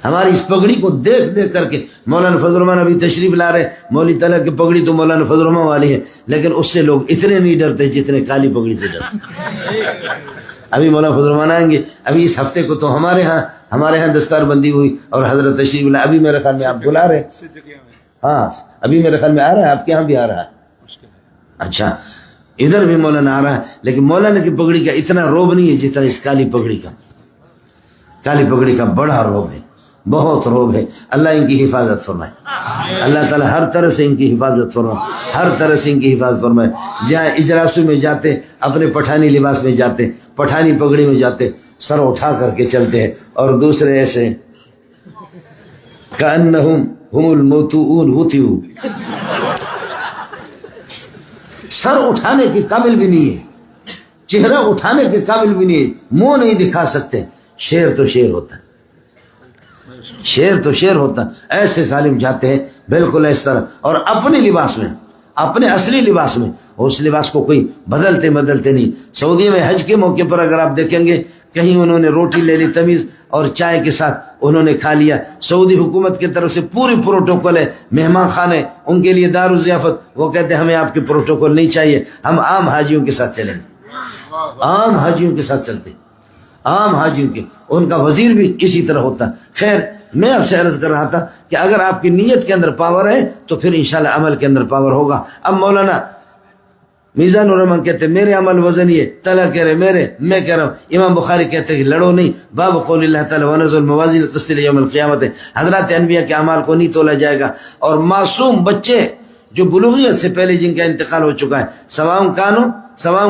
ہماری اس پگڑی کو دیکھ دیکھ کر کے مولانا فضل الرحمان ابھی تشریف لا رہے، مولوی طلحہ کی پگڑی تو مولانا فضل الرحمان والی ہے، لیکن اس سے لوگ اتنے نہیں ڈرتے جتنے کالی پگڑی سے ڈرتے۔ ابھی مولانا فضل الرحمان آئیں گے، ابھی اس ہفتے کو تو ہمارے ہاں دستار بندی ہوئی اور حضرت تشریف لا، ابھی میرے خیال میں آپ بلا رہے، ہاں ابھی میرے خیال میں آ رہا ہے، آپ کے یہاں بھی آ رہا ہے، اچھا ادھر بھی مولانا آ رہا ہے، لیکن مولانا کی پگڑی کا اتنا روب نہیں ہے جتنا اس کالی پگڑی کا۔ کالی پگڑی کا بڑا روب ہے، بہت روب ہے۔ اللہ ان کی حفاظت فرمائے، اللہ تعالیٰ ہر طرح سے ان کی حفاظت فرمائے، ہر طرح سے ان کی حفاظت فرمائے۔ جہاں اجلاسوں میں جاتے، اپنے پٹھانی لباس میں جاتے، پٹھانی پگڑی میں جاتے، سر اٹھا کر کے چلتے ہیں، اور دوسرے ایسے کأنہم ہم الموتوؤون وطئوا، سر اٹھانے کے قابل بھی نہیں ہے، چہرہ اٹھانے کے قابل بھی نہیں ہے، منہ نہیں دکھا سکتے۔ شیر تو شیر ہوتا ہے، شیر تو شیر ہوتا ہے، ایسے ظالم جاتے ہیں بالکل اس طرح، اور اپنے لباس میں، اپنے اصلی لباس میں، اس لباس کو کوئی بدلتے نہیں۔ سعودی میں حج کے موقع پر اگر آپ دیکھیں گے، کہیں انہوں نے روٹی لے لی تمیز اور چائے کے ساتھ انہوں نے کھا لیا، سعودی حکومت کی طرف سے پوری پروٹوکول ہے، مہمان خانے ان کے لیے دار الضیافت، وہ کہتے ہیں ہمیں آپ کے پروٹوکول نہیں چاہیے، ہم عام حاجیوں کے ساتھ چلیں گے، عام حاجیوں کے ساتھ چلتے، عام حاجیوں کے، ان کا وزیر بھی اسی طرح ہوتا۔ خیر میں آپ سے عرض کر رہا تھا کہ اگر آپ کی نیت کے اندر پاور ہے تو پھر انشاءاللہ عمل کے اندر پاور ہوگا۔ اب مولانا میزان الرحمان کہتے ہیں میرے عمل وزن یہ، طلحہ کہہ رہے میں کہہ رہا ہوں، امام بخاری کہتے ہیں کہ لڑو نہیں، باب قول اللہ تعالی ونزل الموازین القسط لیوم القیامت، حضرات انبیاء کے اعمال کو نہیں تولا جائے گا، اور معصوم بچے جو بلوغیت سے پہلے جن کا انتقال ہو چکا ہے، سواء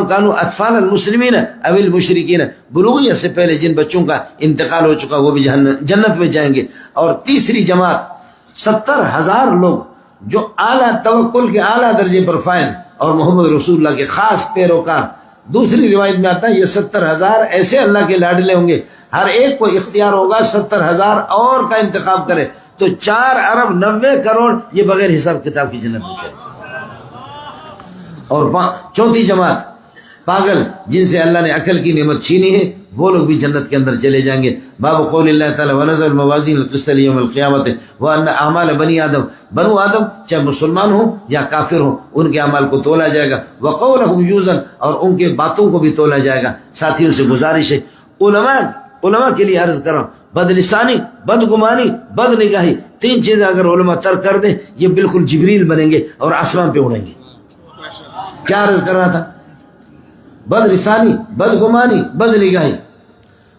کانوا اطفال المسلمین او المشرکین، بلوغیت سے پہلے جن بچوں کا انتقال ہو چکا وہ بھی جنت میں جائیں گے۔ اور تیسری جماعت 70,000 لوگ جو اعلیٰ توکل کے اعلیٰ درجے پر فائز اور محمد رسول اللہ کے خاص پیروکار۔ دوسری روایت میں آتا ہے یہ 70,000 ایسے اللہ کے لاڈلے ہوں گے، ہر ایک کو اختیار ہوگا 70,000 اور کا انتخاب کرے تو 4 ارب 90 کروڑ یہ بغیر حساب کتاب کی جنت میں چلے۔ اور چوتھی جماعت پاگل جن سے اللہ نے عقل کی نعمت چھینی ہے، وہ لوگ بھی جنت کے اندر چلے جائیں گے۔ باب قول اللہ تعالیٰ وَنَزَلَ الْمَوَازِينَ الْقِسْطَ لِيَوْمِ الْقِيَامَةِ وَأَنَّ أَعْمَالَ بَنِي آدم، بنو آدم چاہے مسلمان ہوں یا کافر ہوں ان کے اعمال کو تولا جائے گا۔ وَقَوْلَهُمْ يُوزَنْ، اور ان کے باتوں کو بھی تولا جائے گا۔ ساتھیوں سے گزارش ہے، علماء کے لیے عرض کرو، بدلسانی، بدگمانی، بد نگاہی، 3 چیزیں اگر علماء ترک کر دیں یہ بالکل جبریل بنیں گے اور آسمان پہ اڑیں گے۔ کیا عرض کر رہا تھا؟ بدلسانی، بدگمانی، بد نگاہی،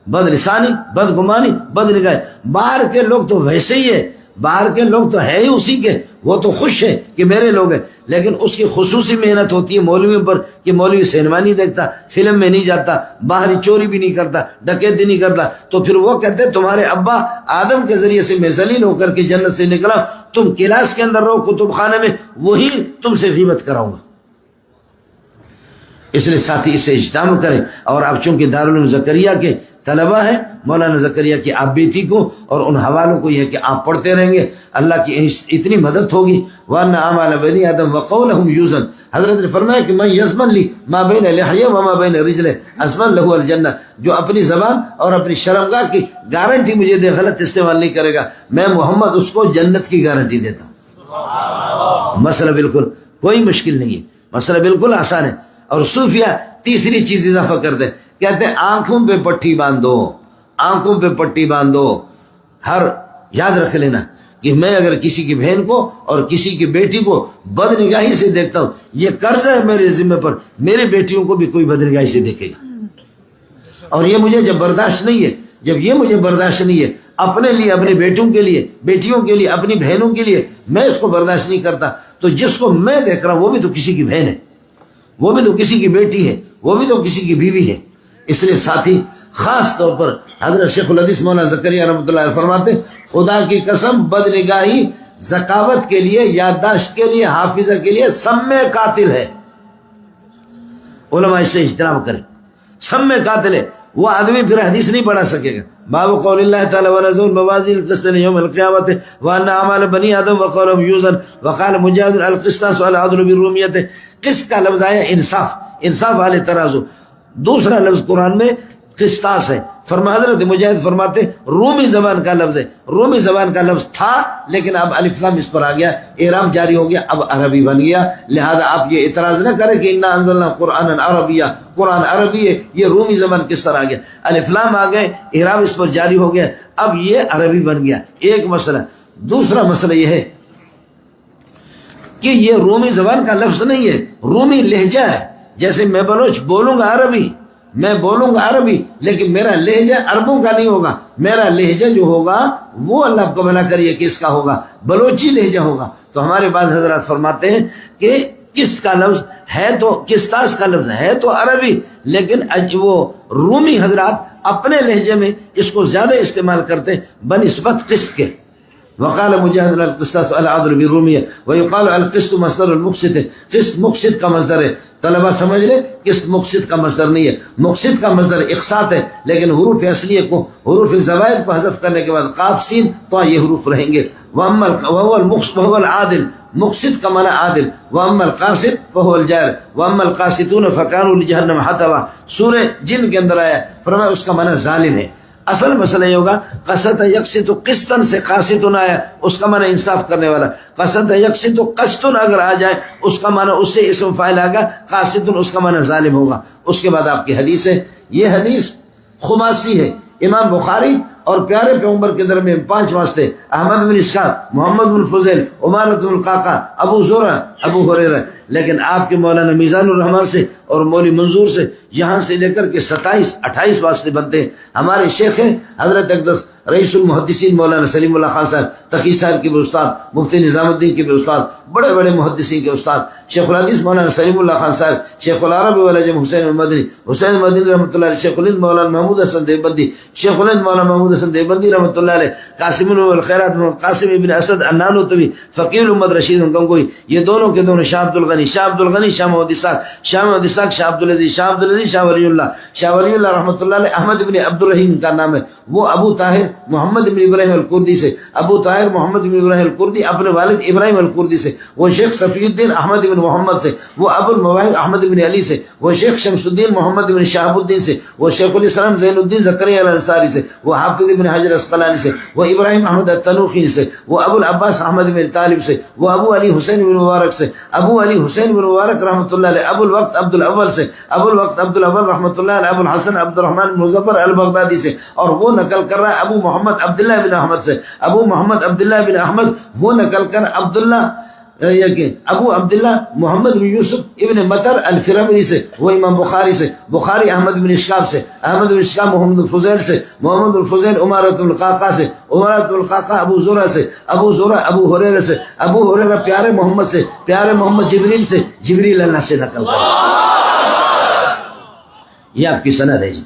بدلسانی، بدگمانی، بد نگاہی۔ باہر کے لوگ تو ویسے ہی ہے، باہر کے لوگ تو ہے ہی اسی کے، وہ تو خوش ہے کہ میرے لوگ ہیں، لیکن اس کی خصوصی محنت ہوتی ہے مولوی پر کہ مولوی سینما نہیں دیکھتا، فلم میں نہیں جاتا، باہری چوری بھی نہیں کرتا، ڈکیتی نہیں کرتا، تو پھر وہ کہتے ہیں تمہارے ابا آدم کے ذریعے سے میں ذلیل ہو کر کے جنت سے نکلا، تم کلاس کے اندر رہو کتب خانے میں، وہی تم سے غیبت کراؤں گا۔ اس لیے ساتھی اس سے اجتماع کریں۔ اور آپ چونکہ دارالعلوم زکریا کے طلبہ ہیں، مولانا زکریا کی آپ بیٹی کو اور ان حوالوں کو یہ کہ آپ پڑھتے رہیں گے، اللہ کی اتنی مدد ہوگی۔ وَأَنَّ أَعْمَالَ بَنِي آدَمَ وَقَوْلَهُمْ يُوزَنْ، حضرت نے فرمایا کہ من یضمن لی ما بین لحیہ وما بین رجلہ اضمن لہ الجنہ، جو اپنی زبان اور اپنی شرمگاہ کی گارنٹی مجھے دے، غلط استعمال نہیں کرے گا، میں محمد اس کو جنت کی گارنٹی دیتا ہوں۔ مسئلہ بالکل کوئی مشکل نہیں ہے، مسئلہ بالکل آسان ہے۔ اور صوفیہ تیسری چیز اضافہ کرتے ہیں، کہتے ہیں آنکھوں پہ پٹی باندھو، آنکھوں پہ پٹی باندھو۔ ہر یاد رکھ لینا کہ میں اگر کسی کی بہن کو اور کسی کی بیٹی کو بد نگاہی سے دیکھتا ہوں، یہ قرض ہے میرے ذمہ پر، میری بیٹیوں کو بھی کوئی بد نگاہی سے دیکھے گا۔ اور یہ مجھے جب برداشت نہیں ہے، جب یہ مجھے برداشت نہیں ہے اپنے لیے، اپنے بیٹوں کے لیے، بیٹیوں کے لیے، اپنی بہنوں کے لیے، میں اس کو برداشت نہیں کرتا، تو جس کو میں دیکھ رہا ہوں وہ بھی تو کسی کی بہن ہے، وہ بھی تو کسی کی بیٹی ہے، وہ بھی تو کسی کی بیوی ہے۔ اس لیے ساتھی خاص طور پر حضرت شیخ الحدیث مولانا زکریا رحمۃ اللہ علیہ فرماتے ہیں خدا کی قسم بد نگاہی ذکاوت کے لیے، یادداشت کے لیے، حافظہ کے لیے سم میں قاتل ہے۔ علماء اس سے اجتناب کریں، سم میں قاتل ہے، وہ آدمی پھر حدیث نہیں پڑھا سکے گا۔ باب قول اللہ تعالی ونزل الموازین القسط یوم القیامت وان اعمال بنی آدم وقولهم یوزن وقال مجاہد القسطاس والعدل بالرومیت۔ قسط کا لفظ آیا انصاف، انصاف والے ترازو۔ دوسرا لفظ قرآن میں قسطاس ہے۔ حضرت مجاہد فرماتے رومی زبان کا لفظ ہے، رومی زبان کا لفظ تھا لیکن اب الف لام اس پر آ گیا، اعراب جاری ہو گیا، اب عربی بن گیا، لہذا آپ یہ اعتراض نہ کریں کہ انا انزلنا قرآن عربیہ، قرآن عربی ہے، یہ رومی زبان کس طرح آ گیا، الف لام آ گئے، اعراب اس پر جاری ہو گیا، اب یہ عربی بن گیا، ایک مسئلہ۔ دوسرا مسئلہ یہ ہے کہ یہ رومی زبان کا لفظ نہیں ہے، رومی لہجہ ہے۔ جیسے میں بلوچ بولوں گا عربی، میں بولوں گا عربی، لیکن میرا لہجہ عربوں کا نہیں ہوگا، میرا لہجہ جو ہوگا وہ اللہ کو بنا کریے کس کا ہوگا، بلوچی لہجہ ہوگا۔ تو ہمارے بعض حضرات فرماتے ہیں کہ قسط کا لفظ ہے تو قسطاس کا لفظ ہے تو عربی، لیکن وہ رومی حضرات اپنے لہجے میں اس کو زیادہ استعمال کرتے بنسبت قسط کے۔ وقال مجاہد القسطاس العدل بالرومیہ ويقال القسط مصدر المقسط، قسط مقسط کا مصدر ہے۔ طلبہ سمجھ لیں قسط مقسط کا مصدر نہیں ہے، مقسط کا مصدر اقساط ہے، لیکن حروف اصلیہ کو، حروف زوائد کو حذف کرنے کے بعد قاف سین تو یہ حروف رہیں گے۔ وهو العادل، مقسط کا معنی عادل، واما القاسط فهو الجائر، واما القاسطون فكانوا لجهنم حطبا، سورہ جن کے اندر آیا، فرمایا اس کا معنی ظالم ہے۔ اصل مسئلہ یہ ہوگا قسط یقسط قسطن سے قاسطن آیا، اس کا معنی انصاف کرنے والا، قسط یقسط قسطن اگر آ جائے اس کا معنی اس سے اسم فاعل آگا، قاسطن اس کا معنی ظالم ہوگا۔ اس کے بعد آپ کی حدیث ہے، یہ حدیث خماسی ہے، امام بخاری اور پیارے پیغمبر کے درمیان 5 واسطے، احمد بن اسحاق، محمد بن فضیل، عمارۃ بن القعقاع، ابو زرع، ابو ہریرہ، لیکن آپ کے مولانا میزان الرحمان سے اور مولوی منظور سے یہاں سے لے کر کے 27-28 واسطے بنتے ہیں۔ ہمارے شیخ ہیں حضرت اقدس رئیس المحدثین مولانا سلیم اللہ خان صاحب تقی صاحب کے بھی استاد، مفتی نظام الدین کے بھی استاد، بڑے بڑے محدثین کے استاد، شیخ الحدیث مولانا سلیم اللہ خان صاحب، شیخ العرب والعجم حسین مدنی رحمۃ اللہ علیہ، شیخ الہند مولانا محمود حسن دیوبندی، شیخ الہند مولانا محمود حسن دیوبندی رحمۃ اللہ علیہ، قاسم الخیرات قاسم ابن اسد النانوتوی، فقیہ الامت رشید گنگوئی، یہ دونوں کے دونوں، شاہ عبد الغنی، شاہ محمد اسحاق، شاہ عبد العزیز، شاہ ولی اللہ رحمۃ اللہ علیہ، احمد ابن عبد الرحیم کا نام ہے، وہ ابو طاہر محمد ابن ابراہیم الکردی سے، ابو طاہر محمد ابن ابراہیم الکردی اپنے والد ابراہیم الکردی سے، وہ شیخ صفی الدین احمد ابن محمد سے، وہ ابو المواہب احمد ابن علی سے، وہ شیخ شمس الدین محمد ابن شہاب الدین سے، وہ شیخ الاسلام زین الدین زکریا الانصاری سے، وہ حافظ ابن حجر اسقلانی سے، وہ ابراہیم احمد التنوخی سے، وہ ابو العباس احمد ابن طالب سے، وہ ابو علی حسین بن مبارک سے، ابو علی حسین بن مبارک رحمۃ اللہ علیہ، ابو الوقت عبد الاول سے، ابو الوقت عبد الاول رحمۃ اللہ علیہ، ابو الحسن عبد الرحمن بن مظفر البغدادی سے، اور وہ نقل کر رہا ہے ابو محمد عبداللہ بن احمد سے، ابو محمد عبداللہ بن احمد وہ نقل کر ابو عبداللہ محمد بن یوسف ابن مطر الفرابری سے، وہ امام بخاری سے، بخاری احمد بن اشکاب سے، احمد بن اشکاب محمد الفضیل سے، محمد الفضیل عمارت القاقہ سے، عمارت القاقہ ابو زرہ سے، ابو زرہ ابو ہریرہ سے، ابو ہریرہ پیارے محمد سے، پیارے محمد جبریل سے، جبریل اللہ سے نقل کر، یہ آپ کی سند ہے جی۔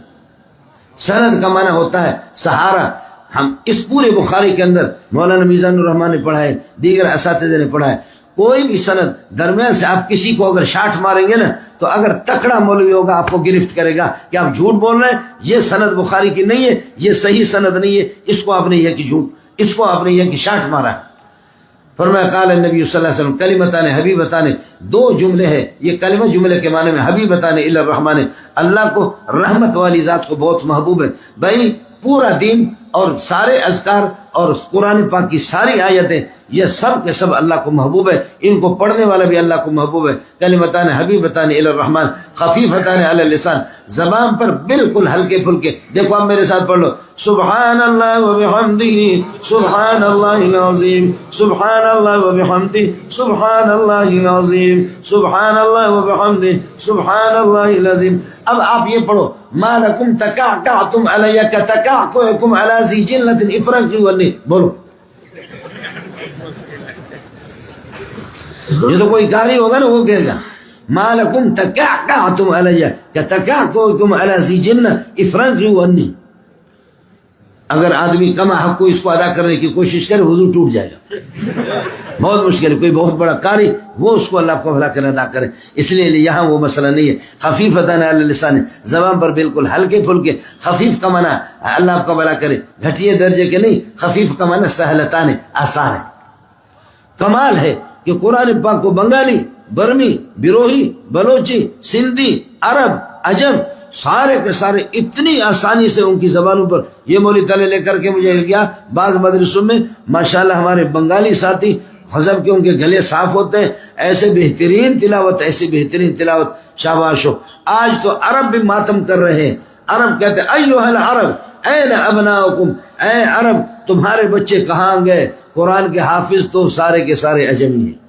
سند کا معنی ہوتا ہے سہارا۔ ہم اس پورے بخاری کے اندر مولانا میزان الرحمان نے پڑھا ہے، دیگر اساتذہ نے پڑھا ہے، کوئی بھی سند درمیان سے آپ کسی کو اگر شاٹ ماریں گے نا تو اگر تکڑا مولوی ہوگا آپ کو گرفت کرے گا کہ آپ جھوٹ بول رہے ہیں، یہ سند بخاری کی نہیں ہے، یہ صحیح سند نہیں ہے، اس کو آپ نے یہ کہ جھوٹ، اس کو آپ نے یہ کہ شاٹ مارا ہے۔ فرمایا قال النبی صلی اللہ علیہ وسلم کلمتان حبیبتان، دو جملے ہیں، یہ کلمہ جملے کے معنی میں حبیبتان الی الرحمن، اللہ کو رحمت والی ذات کو بہت محبوب ہے۔ بھائی پورا دین اور سارے اذکار اور قرآن پاک کی ساری آیتیں یہ سب کے سب اللہ کو محبوب ہے، ان کو پڑھنے والا بھی اللہ کو محبوب ہے۔ کلمتان حبیبتان الی الرحمن خفیفتان علی اللسان، زبان پر بالکل ہلکے پھلکے۔ دیکھو آپ میرے ساتھ پڑھ لو، سبحان اللہ وبحمدہ سبحان اللہ العظیم، سبحان اللہ وبحمدہ سبحان اللہ العظیم، سبحان اللہ وبحمدہ سبحان اللہ العظیم۔ اب آپ یہ پڑھو، ما لکم تکعکعتم علی کتکعکعکم علی ذی جلۃ افرنقی ونی، بولو۔ یہ تو کوئی قاری ہوگا نا وہ کہے گا ما لکم تکعکعتم علی کتکعکعکم علی ذی جلۃ افرنقی ونی۔ اگر آدمی کم حق کو اس کو ادا کرنے کی کوشش کرے وضو ٹوٹ جائے گا، بہت مشکل ہے۔ کوئی بہت بڑا قاری وہ اس کو اللہ کو بھلا کر ادا کرے، اس لیے یہاں وہ مسئلہ نہیں ہے۔ خفیفتان علی اللسان، زبان پر بالکل ہلکے پھلکے۔ خفیف کا معنی اللہ آپ کو بھلا کرے، گھٹیے درجے کے نہیں، خفیف کا معنی سہلتان، آسان ہے۔ کمال ہے کہ قرآن پاک کو بنگالی، برمی، بیروہی، بلوچی، سندھی، عرب، عجم سارے کے سارے اتنی آسانی سے ان کی زبانوں پر، یہ مولی تلے لے کر کے مجھے گیا بعض مدرسوں میں ماشاءاللہ ہمارے بنگالی ساتھی حضب کے ان کے گلے صاف ہوتے ہیں، ایسے بہترین تلاوت، ایسی بہترین تلاوت، شاباش ہو۔ آج تو عرب بھی ماتم کر رہے ہیں، عرب کہتے ہیں ایھا العرب این ابناؤکم، اے عرب تمہارے بچے کہاں گئے؟ قرآن کے حافظ تو سارے کے سارے عجمی ہیں۔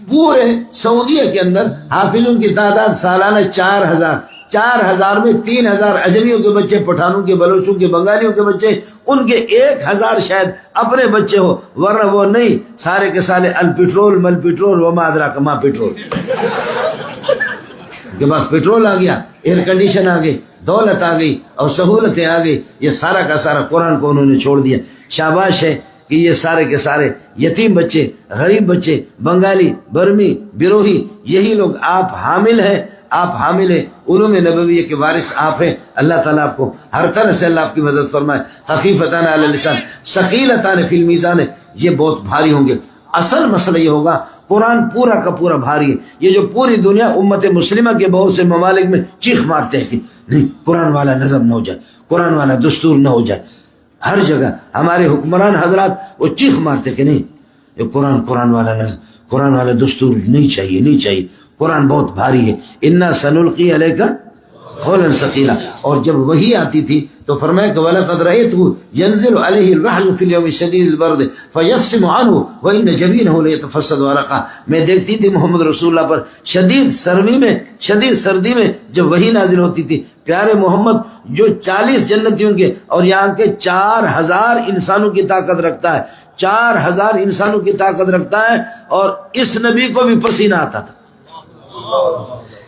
پورے سعودیہ کے اندر حافظوں کی تعداد سالانہ 4000، 4000 میں 3000 اجمیوں کے بچے، پٹھانوں کے، بلوچوں کے، بنگالیوں کے بچے، ان کے 1000 شاید اپنے بچے ہو، ورنہ وہ نہیں، سارے کے سارے الپٹرول مل پٹرول وما ادراک ما پٹرول، کے پاس پٹرول آ گیا، ایئر کنڈیشن آ گئی، دولت آ گئی اور سہولتیں آ گئی، یہ سارا کا سارا قرآن کو انہوں نے چھوڑ دیا۔ شاباش ہے کہ یہ سارے کے سارے یتیم بچے، غریب بچے، بنگالی، برمی، بیروہی، یہی لوگ آپ حامل ہیں، آپ حامل ہیں، علوم نبویہ کے وارث آپ ہیں۔ اللہ تعالیٰ آپ کو ہر طرح سے اللہ آپ کی مدد فرمائے۔ خفیفتان علی اللسان ثقیلتان فی المیزان، یہ بہت بھاری ہوں گے۔ اصل مسئلہ یہ ہوگا قرآن پورا کا پورا بھاری ہے، یہ جو پوری دنیا امت مسلمہ کے بہت سے ممالک میں چیخ مارتے ہیں کہ نہیں قرآن والا نظم نہ ہو جائے، قرآن والا دستور نہ ہو جائے، ہر جگہ ہمارے حکمران حضرات وہ چیخ مارتے کہ نہیں یہ قرآن والا نظم، قرآن والا دستور نہیں چاہیے، نہیں چاہیے، قرآن بہت بھاری ہے۔ انا سنلقی علیک قولا ثقیلا. اور جب وحی آتی تھی تو فرمایا کہ وَلَقَدْ رَأَيْتُهُ يَنزِلُ عَلَيْهِ الْوَحْيُ فِي الْيَوْمِ الشَّدِيدِ الْبَرْدِ فَيَفْصِمُ عَنْهُ وَإِنَّ جَبِينَهُ لَيَتَفَصَّدُ عَرَقًا. میں دیکھتی تھی محمد رسول اللہ پر شدید سردی میں جب وحی نازل ہوتی تھی. پیارے محمد جو 40 جنتیوں کے اور یہاں کے 4000 انسانوں کی طاقت رکھتا ہے, 4000 انسانوں کی طاقت رکھتا ہے, اور اس نبی کو بھی پسینہ آتا تھا.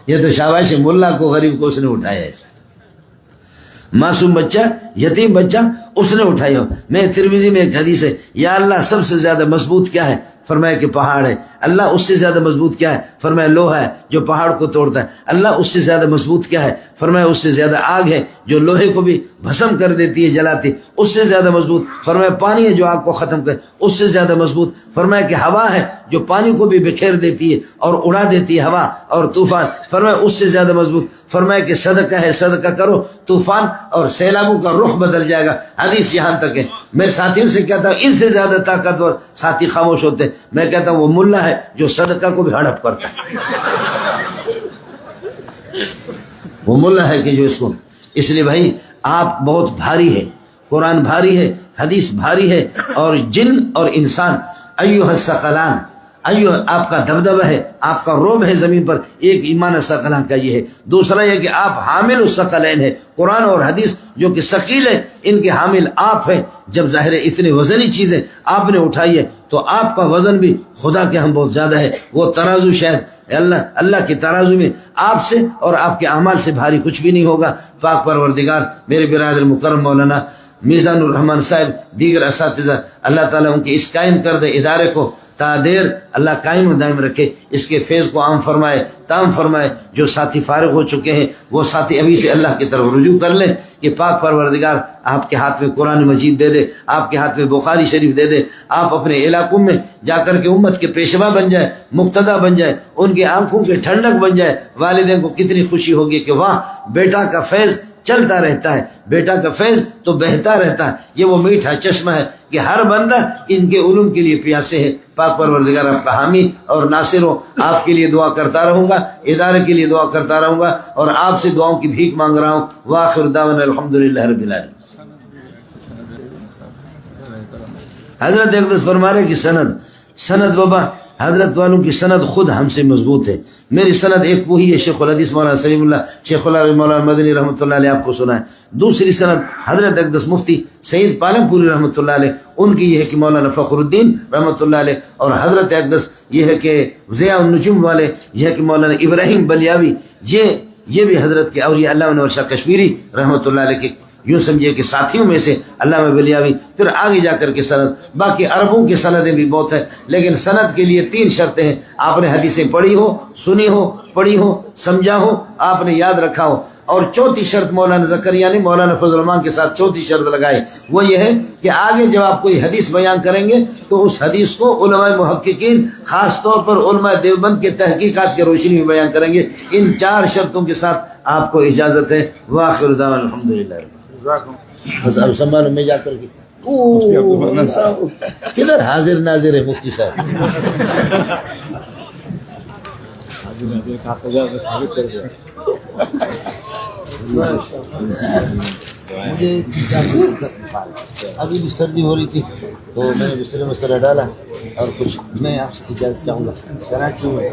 یہ تو شاباش ملا کو, غریب کو اس نے اٹھایا ہے. معصوم بچہ, یتیم بچہ اس نے اٹھایا. میں ترمذی میں ایک حدیث ہے, یا اللہ سب سے زیادہ مضبوط کیا ہے؟ فرمایا کہ پہاڑ ہے. اللہ اس سے زیادہ مضبوط کیا ہے؟ فرمایا لوہا ہے جو پہاڑ کو توڑتا ہے. اللہ اس سے زیادہ مضبوط کیا ہے؟ فرمایا اس سے زیادہ آگ ہے جو لوہے کو بھی بھسم کر دیتی ہے, جلاتی. اس سے زیادہ مضبوط فرمایا پانی ہے جو آگ کو ختم کرے, اس سے زیادہ مضبوط فرمایا کہ ہوا ہے جو پانی کو بھی بکھیر دیتی ہے اور اڑا دیتی ہے, ہوا اور طوفان. فرمایا اس سے زیادہ مضبوط فرمایا کہ صدقہ ہے, صدقہ کرو, طوفان اور سیلابوں کا رخ بدل جائے گا. حدیث یہاں تک ہے. میں ساتھیوں سے کہتا ہوں ان سے زیادہ طاقتور ساتھی خاموش ہوتے. میں کہتا ہوں وہ ملا ہے جو صدقہ کو بھی ہڑپ کرتا ہے. وہ ملا ہے کہ جو اس کو, اس لیے بھائی آپ بہت بھاری ہے, قرآن بھاری ہے, حدیث بھاری ہے, اور جن اور انسان ایھا الثقلان, آپ کا دبدبہ ہے, آپ کا روب ہے زمین پر. ایک ایمان ثقلان کا یہ ہے. دوسرا یہ کہ آپ حامل الثقلین ہے, قرآن اور حدیث جو کہ ثقیل ہے ان کے حامل آپ ہیں. جب ظاہر ہے اتنی وزنی چیزیں آپ نے اٹھائی ہے تو آپ کا وزن بھی خدا کے ہم بہت زیادہ ہے. وہ ترازو شاید اللہ کے ترازو میں آپ سے اور آپ کے اعمال سے بھاری کچھ بھی نہیں ہوگا. پاک پروردگار میرے برادر مکرم مولانا میزان الرحمان صاحب, دیگر اساتذہ, اللہ تعالیٰ ان کے اس قائم کردہ ادارے کو تا دیر اللہ قائم و دائم رکھے, اس کے فیض کو عام فرمائے, تام فرمائے. جو ساتھی فارغ ہو چکے ہیں وہ ساتھی ابھی سے اللہ کی طرف رجوع کر لیں کہ پاک پروردگار آپ کے ہاتھ میں قرآن مجید دے دے, آپ کے ہاتھ میں بخاری شریف دے دے. آپ اپنے علاقوں میں جا کر کے امت کے پیشوا بن جائے, مقتدا بن جائے, ان کی آنکھوں کے ٹھنڈک بن جائے. والدین کو کتنی خوشی ہوگی کہ وہاں بیٹا کا فیض چلتا رہتا ہے, بیٹا کا فیض تو بہتا رہتا ہے. یہ وہ میٹھا چشمہ ہے کہ ہر بندہ ان کے علوم کے لیے پیاسے ہے. پاک پروردگار آپ کا حامی اور ناصر ہو. آپ کے لیے دعا کرتا رہوں گا, ادارے کے لیے دعا کرتا رہوں گا, اور آپ سے دعاؤں کی بھیک مانگ رہا ہوں. وآخر دعوانا الحمدللہ رب العالمین. حضرت اقدس فرما رہے کہ سند بابا حضرت والوں کی سند خود ہم سے مضبوط ہے. میری سند ایک وہی ہے شیخ الحدیث مولانا سلیم اللہ, شیخ اللہ مولانا مدنی رحمۃ اللہ علیہ آپ کو سنا ہے. دوسری سند حضرت اقدس مفتی سعید پالم پوری رحمۃ اللہ علیہ, ان کی یہ ہے کہ مولانا فخر الدین رحمۃ اللہ علیہ. اور حضرت اقدس یہ ہے کہ ضیاء النجوم والے, یہ ہے کہ مولانا ابراہیم بلیاوی, یہ بھی حضرت کے اولیاء علامہ انور شاہ کشمیری رحمۃ اللہ علیہ کے یوں سمجھے کہ ساتھیوں میں سے علامہ بلیاوی. پھر آگے جا کر کے سند, باقی عربوں کی سندیں بھی بہت ہیں, لیکن سند کے لیے 3 شرطیں ہیں. آپ نے حدیثیں پڑھی ہو, سنی ہو, پڑھی ہو, سمجھا ہو, آپ نے یاد رکھا ہو. اور چوتھی شرط مولانا زکریا نے مولانا فضل الرحمان کے ساتھ چوتھی شرط لگائی, وہ یہ ہے کہ آگے جب آپ کوئی حدیث بیان کریں گے تو اس حدیث کو علماء محققین, خاص طور پر علماء دیوبند کے تحقیقات کے روشنی میں بیان کریں گے. ان 4 شرطوں کے ساتھ آپ کو اجازت ہے. وآخر دعوانا الحمدللہ. بس اب سنبھالو, میں جا کر کے کدھر حاضر ناظر ہے مفتی صاحب. مجھے ابھی بھی سردی ہو رہی تھی تو میں نے بستر میں ڈالا, اور کچھ میں آپ سے اجازت چاہوں گا. کراچی میں